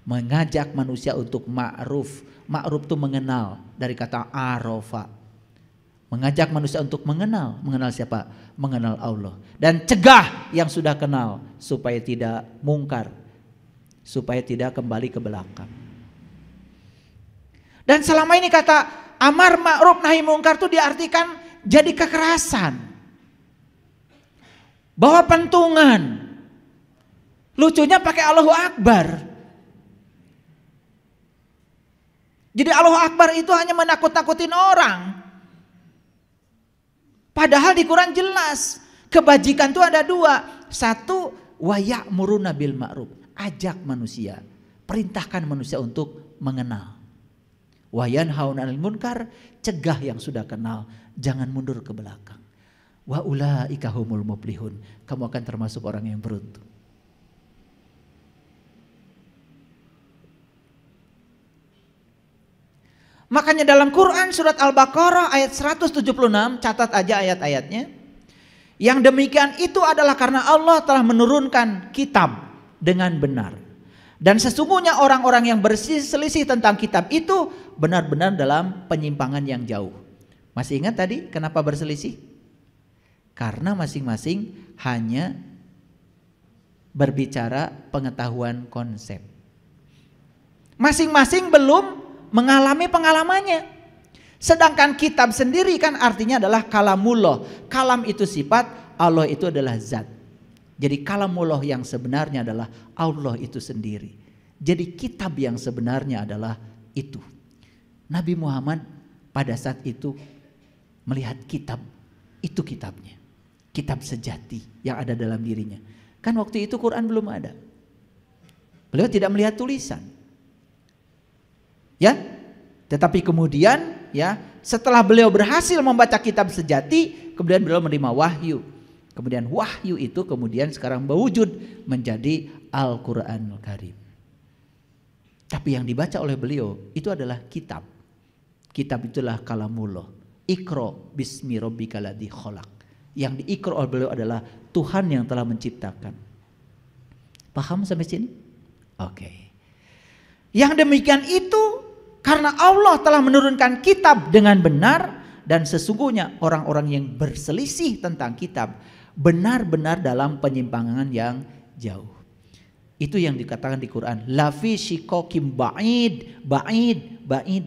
Mengajak manusia untuk ma'ruf. Ma'ruf itu mengenal, dari kata arafa. Mengajak manusia untuk mengenal siapa? Mengenal Allah. Dan cegah yang sudah kenal supaya tidak mungkar, supaya tidak kembali ke belakang. Dan selama ini kata amar ma'ruf nahi mungkar itu diartikan jadi kekerasan, bawa pentungan. Lucunya pakai Allahu Akbar. Jadi Allahu Akbar itu hanya menakut-nakutin orang. Padahal di Quran jelas kebajikan itu ada dua. Satu, wa ya'muruna bil ma'ruf. Ajak manusia, perintahkan manusia untuk mengenal. Wa yanhauna 'anil munkar, cegah yang sudah kenal, jangan mundur ke belakang. Wa ulaika humul muflihun, kamu akan termasuk orang yang beruntung. Makanya dalam Quran surat Al-Baqarah ayat 176, catat aja ayat-ayatnya. Yang demikian itu adalah karena Allah telah menurunkan kitab dengan benar. Dan sesungguhnya orang-orang yang berselisih tentang kitab itu benar-benar dalam penyimpangan yang jauh. Masih ingat tadi kenapa berselisih? Karena masing-masing hanya berbicara pengetahuan konsep. Masing-masing belum mengalami pengalamannya. Sedangkan kitab sendiri kan artinya adalah kalamullah. Kalam itu sifat, Allah itu adalah zat. Jadi kalamullah yang sebenarnya adalah Allah itu sendiri. Jadi kitab yang sebenarnya adalah itu. Nabi Muhammad pada saat itu melihat kitab, itu kitabnya. Kitab sejati yang ada dalam dirinya. Kan waktu itu Quran belum ada. Beliau tidak melihat tulisan. Ya, tetapi kemudian ya setelah beliau berhasil membaca kitab sejati, kemudian beliau menerima wahyu. Kemudian wahyu itu kemudian sekarang berwujud menjadi Al-Quranul Karim. Tapi yang dibaca oleh beliau itu adalah kitab. Kitab itulah kalamullah. Iqra bismi rabbikal ladzi khalaq. Yang diikra oleh beliau adalah Tuhan yang telah menciptakan. Paham sampai sini? Oke. Yang demikian itu karena Allah telah menurunkan kitab dengan benar, dan sesungguhnya orang-orang yang berselisih tentang kitab benar-benar dalam penyimpangan yang jauh. Itu yang dikatakan di Quran, lafi shikokim ba'id, ba'id, ba'id.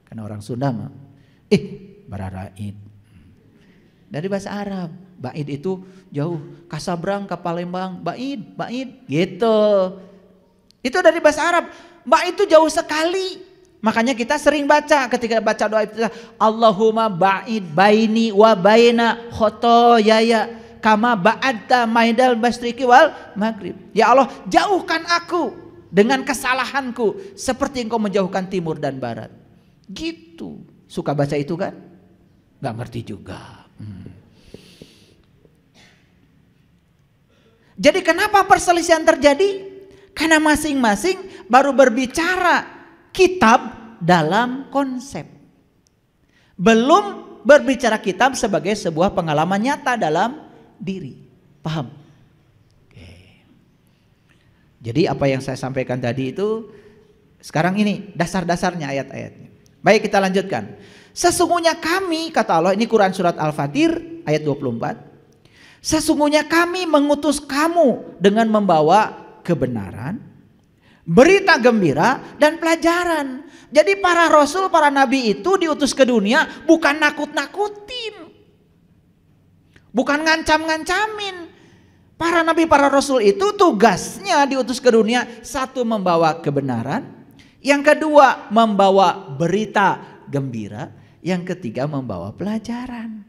Karena orang Sunda mah, bararaid. Dari bahasa Arab, ba'id itu jauh, Kasabrang ke Palembang, ba'id, ba'id, gitu. Itu dari bahasa Arab, ba'id itu jauh sekali. Makanya kita sering baca ketika baca doa itu, Allahumma ba'id baini wa baina khotoyaya kama ba'adta maidal masyriki wal maghrib. Ya Allah, jauhkan aku dengan kesalahanku seperti engkau menjauhkan timur dan barat. Gitu. Suka baca itu kan? Gak ngerti juga. Jadi kenapa perselisihan terjadi? Karena masing-masing baru berbicara kitab dalam konsep. Belum berbicara kitab sebagai sebuah pengalaman nyata dalam diri. Paham? Oke. Jadi apa yang saya sampaikan tadi itu sekarang ini dasar-dasarnya ayat-ayatnya. Baik, kita lanjutkan. Sesungguhnya kami, kata Allah, ini Quran surat Al-Fatir ayat 24. Sesungguhnya kami mengutus kamu dengan membawa kebenaran, berita gembira, dan pelajaran. Jadi para rasul, para nabi itu diutus ke dunia bukan nakut-nakutin, bukan ngancam-ngancamin. Para nabi, para rasul itu tugasnya diutus ke dunia, satu membawa kebenaran, yang kedua membawa berita gembira, yang ketiga membawa pelajaran.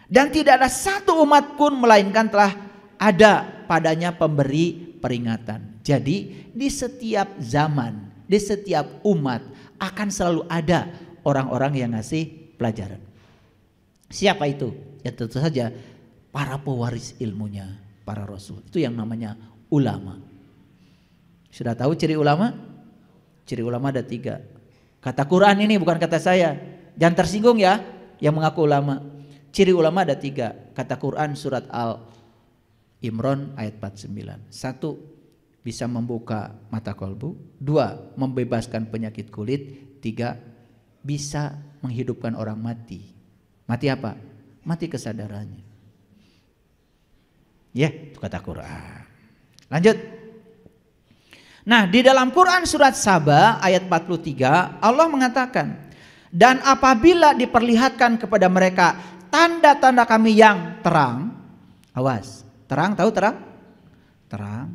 Dan tidak ada satu umat pun melainkan telah ada padanya pemberi peringatan. Jadi di setiap zaman, di setiap umat akan selalu ada orang-orang yang ngasih pelajaran. Siapa itu? Ya tentu saja para pewaris ilmunya, para rasul. Itu yang namanya ulama. Sudah tahu ciri ulama? Ciri ulama ada 3. Kata Quran ini bukan kata saya. Jangan tersinggung ya yang mengaku ulama. Ciri ulama ada 3. Kata Quran surat Al-Imran ayat 49. 1, bisa membuka mata kolbu. 2, membebaskan penyakit kulit. 3, bisa menghidupkan orang mati. Mati apa? Mati kesadarannya. Ya, itu kata Quran. Lanjut. Nah, di dalam Quran surat Saba ayat 43 Allah mengatakan, dan apabila diperlihatkan kepada mereka tanda-tanda kami yang terang, awas, terang, tahu terang? Terang.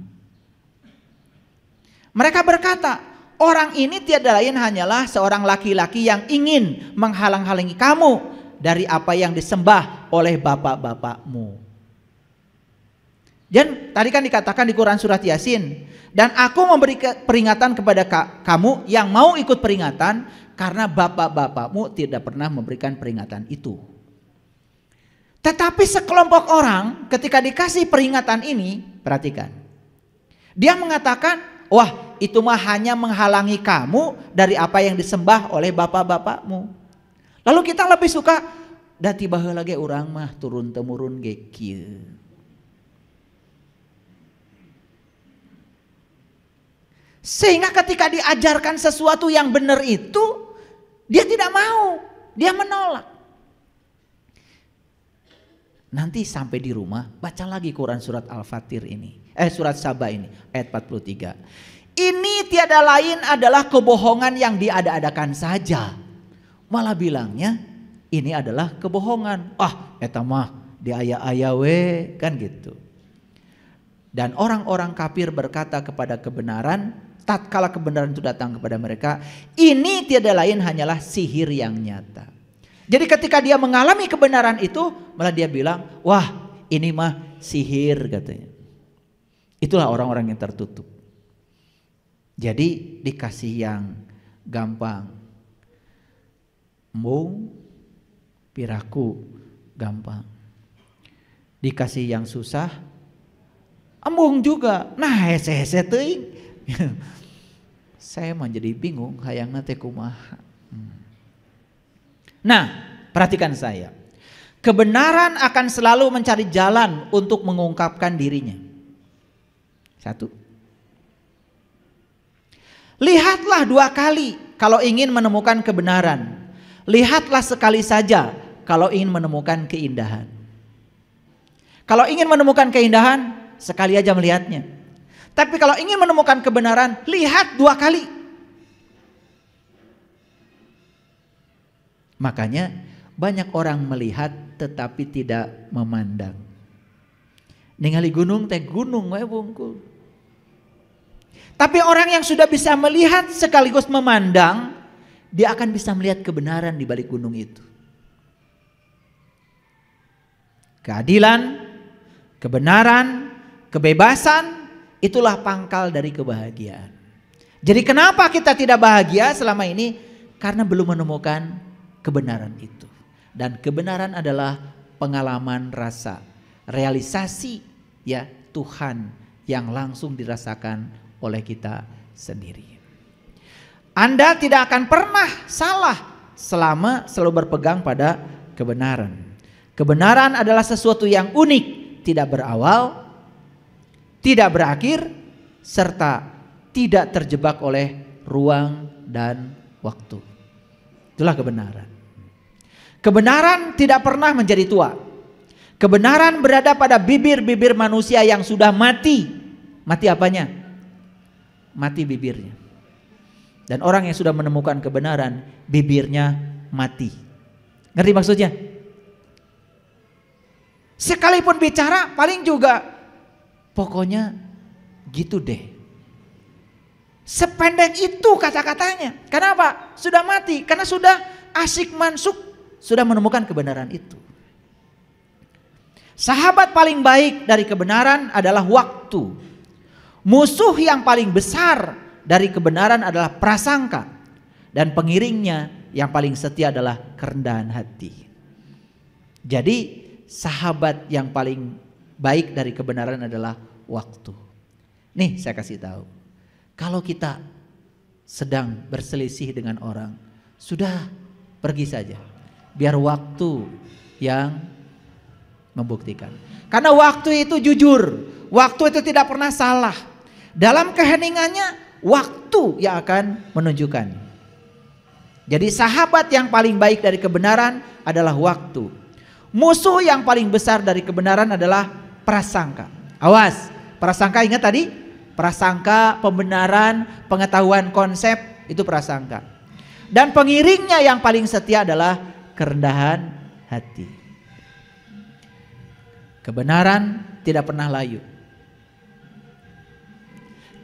Mereka berkata, orang ini tiada lain hanyalah seorang laki-laki yang ingin menghalang-halangi kamu dari apa yang disembah oleh bapak-bapakmu. Dan tadi kan dikatakan di Quran surat Yasin, dan aku memberi peringatan kepada kamu yang mau ikut peringatan, karena bapak-bapakmu tidak pernah memberikan peringatan itu. Tetapi sekelompok orang ketika dikasih peringatan ini, perhatikan. Dia mengatakan, wah itu mah hanya menghalangi kamu dari apa yang disembah oleh bapak-bapakmu. Lalu kita lebih suka, da tiba heula ge urang mah turun-temurun ge kieu. Sehingga ketika diajarkan sesuatu yang benar itu, dia tidak mau, dia menolak. Nanti sampai di rumah baca lagi Quran surat Al-Fatir ini, surat Saba ini ayat 43. Ini tiada lain adalah kebohongan yang diada-adakan saja. Malah bilangnya ini adalah kebohongan. Ah, eta mah diaya-aya we, kan gitu. Dan orang-orang kafir berkata kepada kebenaran, tatkala kebenaran itu datang kepada mereka, ini tiada lain hanyalah sihir yang nyata. Jadi ketika dia mengalami kebenaran itu, malah dia bilang, wah ini mah sihir katanya. Itulah orang-orang yang tertutup. Jadi dikasih yang gampang, embung, piraku, gampang. Dikasih yang susah, embung juga. Nah hese-hese teuing. Saya mah jadi bingung hayangna teh kumaha. Nah, perhatikan saya. Kebenaran akan selalu mencari jalan untuk mengungkapkan dirinya. 1. Lihatlah 2 kali kalau ingin menemukan kebenaran. Lihatlah sekali saja kalau ingin menemukan keindahan. Kalau ingin menemukan keindahan, sekali aja melihatnya. Tapi kalau ingin menemukan kebenaran, lihat 2 kali. Makanya banyak orang melihat tetapi tidak memandang. Ningali gunung teh gunung we bungkul. Tapi orang yang sudah bisa melihat sekaligus memandang, dia akan bisa melihat kebenaran di balik gunung itu. Keadilan, kebenaran, kebebasan, itulah pangkal dari kebahagiaan. Jadi kenapa kita tidak bahagia selama ini? Karena belum menemukan kebenaran itu. Dan kebenaran adalah pengalaman rasa, realisasi ya Tuhan yang langsung dirasakan oleh kita sendiri. Anda tidak akan pernah salah selama selalu berpegang pada kebenaran. Kebenaran adalah sesuatu yang unik, tidak berawal, tidak berakhir, serta tidak terjebak oleh ruang dan waktu. Itulah kebenaran. Kebenaran tidak pernah menjadi tua. Kebenaran berada pada bibir-bibir manusia yang sudah mati. Mati apanya? Mati bibirnya. Dan orang yang sudah menemukan kebenaran, bibirnya mati. Ngerti maksudnya? Sekalipun bicara paling juga pokoknya gitu deh. Sependek itu kata-katanya. Kenapa? Sudah mati. Karena sudah asyik mansuk, sudah menemukan kebenaran itu. Sahabat paling baik dari kebenaran adalah waktu. Musuh yang paling besar dari kebenaran adalah prasangka. Dan pengiringnya yang paling setia adalah kerendahan hati. Jadi sahabat yang paling baik dari kebenaran adalah waktu. Nih saya kasih tahu. Kalau kita sedang berselisih dengan orang, sudah pergi saja. Biar waktu yang membuktikan. Karena waktu itu jujur, waktu itu tidak pernah salah. Dalam keheningannya, waktu yang akan menunjukkan. Jadi sahabat yang paling baik dari kebenaran adalah waktu. Musuh yang paling besar dari kebenaran adalah prasangka. Awas, prasangka ingat tadi? Prasangka, pembenaran, pengetahuan konsep, itu prasangka. Dan pengiringnya yang paling setia adalah kerendahan hati. Kebenaran tidak pernah layu.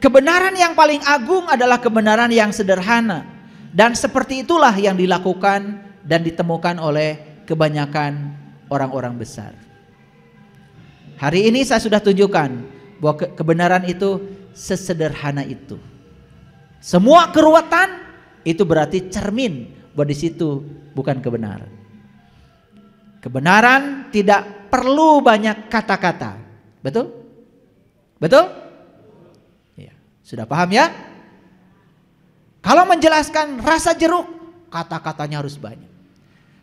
Kebenaran yang paling agung adalah kebenaran yang sederhana. Dan seperti itulah yang dilakukan dan ditemukan oleh kebanyakan orang-orang besar. Hari ini saya sudah tunjukkan bahwa kebenaran itu sesederhana itu. Semua keruwetan itu berarti cermin bahwa di situ bukan kebenaran. Kebenaran tidak perlu banyak kata-kata. Betul? Betul? Ya, sudah paham ya? Kalau menjelaskan rasa jeruk, kata-katanya harus banyak.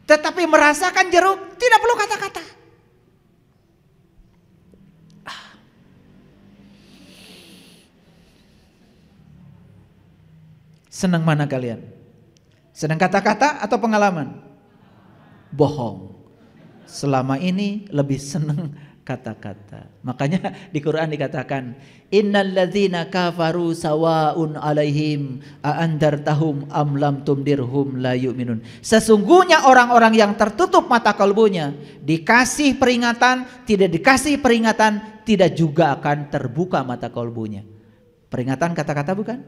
Tetapi merasakan jeruk tidak perlu kata-kata. Senang mana kalian? Senang kata-kata atau pengalaman? Bohong. Selama ini lebih senang kata-kata. Makanya di Quran dikatakan, innalladzina kafaru sawaun alaihim a'andartahum am lam tumdirhum la yu'minun. Sesungguhnya orang-orang yang tertutup mata kalbunya, dikasih peringatan, tidak dikasih peringatan, tidak juga akan terbuka mata kalbunya. Peringatan kata-kata bukan?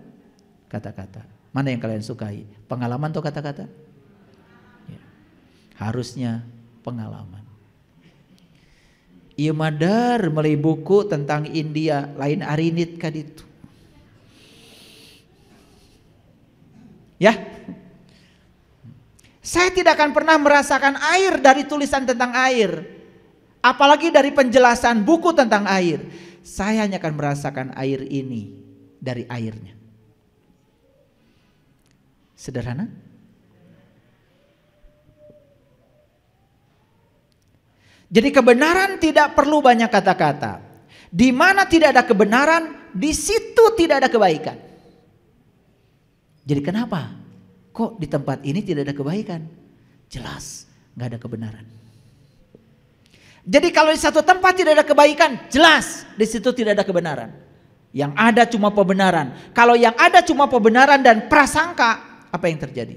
Kata-kata. Mana yang kalian sukai? Pengalaman atau kata-kata? Ya. Harusnya pengalaman. Ieu madar meuli buku tentang India lain arinit kan itu. Ya. Saya tidak akan pernah merasakan air dari tulisan tentang air. Apalagi dari penjelasan buku tentang air. Saya hanya akan merasakan air ini dari airnya. Sederhana? Jadi kebenaran tidak perlu banyak kata-kata. Di mana tidak ada kebenaran, di situ tidak ada kebaikan. Jadi kenapa? Kok di tempat ini tidak ada kebaikan? Jelas nggak ada kebenaran. Jadi kalau di satu tempat tidak ada kebaikan, jelas di situ tidak ada kebenaran. Yang ada cuma pembenaran. Kalau yang ada cuma pembenaran dan prasangka, apa yang terjadi?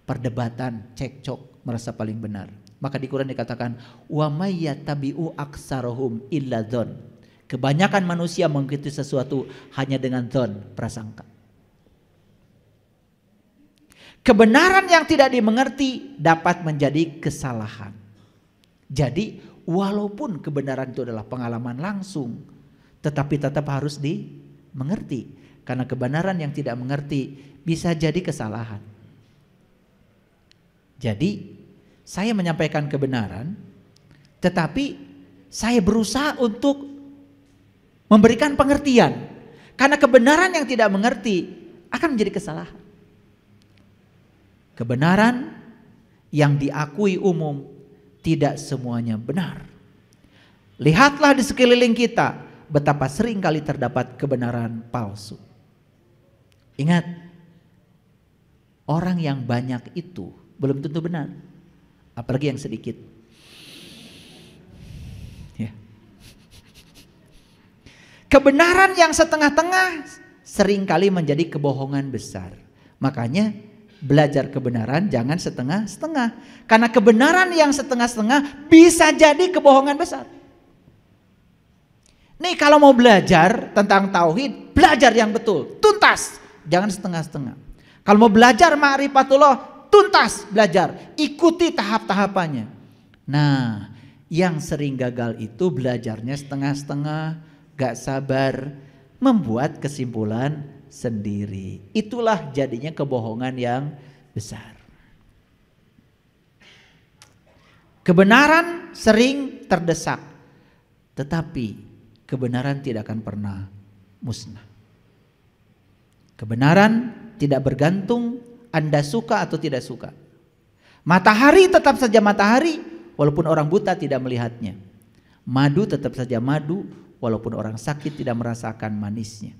Perdebatan, cekcok, merasa paling benar. Maka di Quran dikatakan wa may yattabi'u aktsarahum illa dzon. Kebanyakan manusia mengikuti sesuatu hanya dengan dzon, prasangka. Kebenaran yang tidak dimengerti dapat menjadi kesalahan. Jadi walaupun kebenaran itu adalah pengalaman langsung, tetapi tetap harus dimengerti. Karena kebenaran yang tidak mengerti bisa jadi kesalahan. Jadi saya menyampaikan kebenaran, tetapi saya berusaha untuk memberikan pengertian. Karena kebenaran yang tidak mengerti akan menjadi kesalahan. Kebenaran yang diakui umum tidak semuanya benar. Lihatlah di sekeliling kita betapa sering kali terdapat kebenaran palsu. Ingat, orang yang banyak itu belum tentu benar, apalagi yang sedikit. Ya. Kebenaran yang setengah-tengah seringkali menjadi kebohongan besar. Makanya belajar kebenaran jangan setengah-setengah. Karena kebenaran yang setengah-setengah bisa jadi kebohongan besar. Nih kalau mau belajar tentang tauhid, belajar yang betul, tuntas, jangan setengah-setengah. Kalau mau belajar ma'rifatullah, tuntas belajar, ikuti tahap-tahapannya. Nah, yang sering gagal itu belajarnya setengah-setengah, gak sabar, membuat kesimpulan sendiri. Itulah jadinya kebohongan yang besar. Kebenaran sering terdesak, tetapi kebenaran tidak akan pernah musnah. Kebenaran tidak bergantung Anda suka atau tidak suka. Matahari tetap saja matahari walaupun orang buta tidak melihatnya. Madu tetap saja madu walaupun orang sakit tidak merasakan manisnya.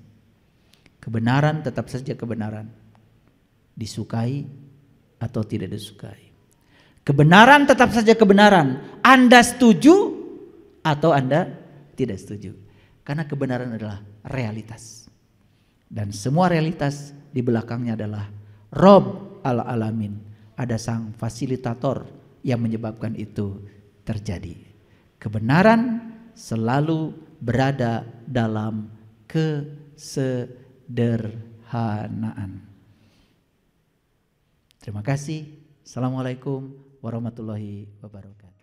Kebenaran tetap saja kebenaran, disukai atau tidak disukai. Kebenaran tetap saja kebenaran, Anda setuju atau Anda tidak setuju. Karena kebenaran adalah realitas. Dan semua realitas di belakangnya adalah Rob al-Alamin. Ada sang fasilitator yang menyebabkan itu terjadi. Kebenaran selalu berada dalam kesederhanaan. Terima kasih. Assalamualaikum warahmatullahi wabarakatuh.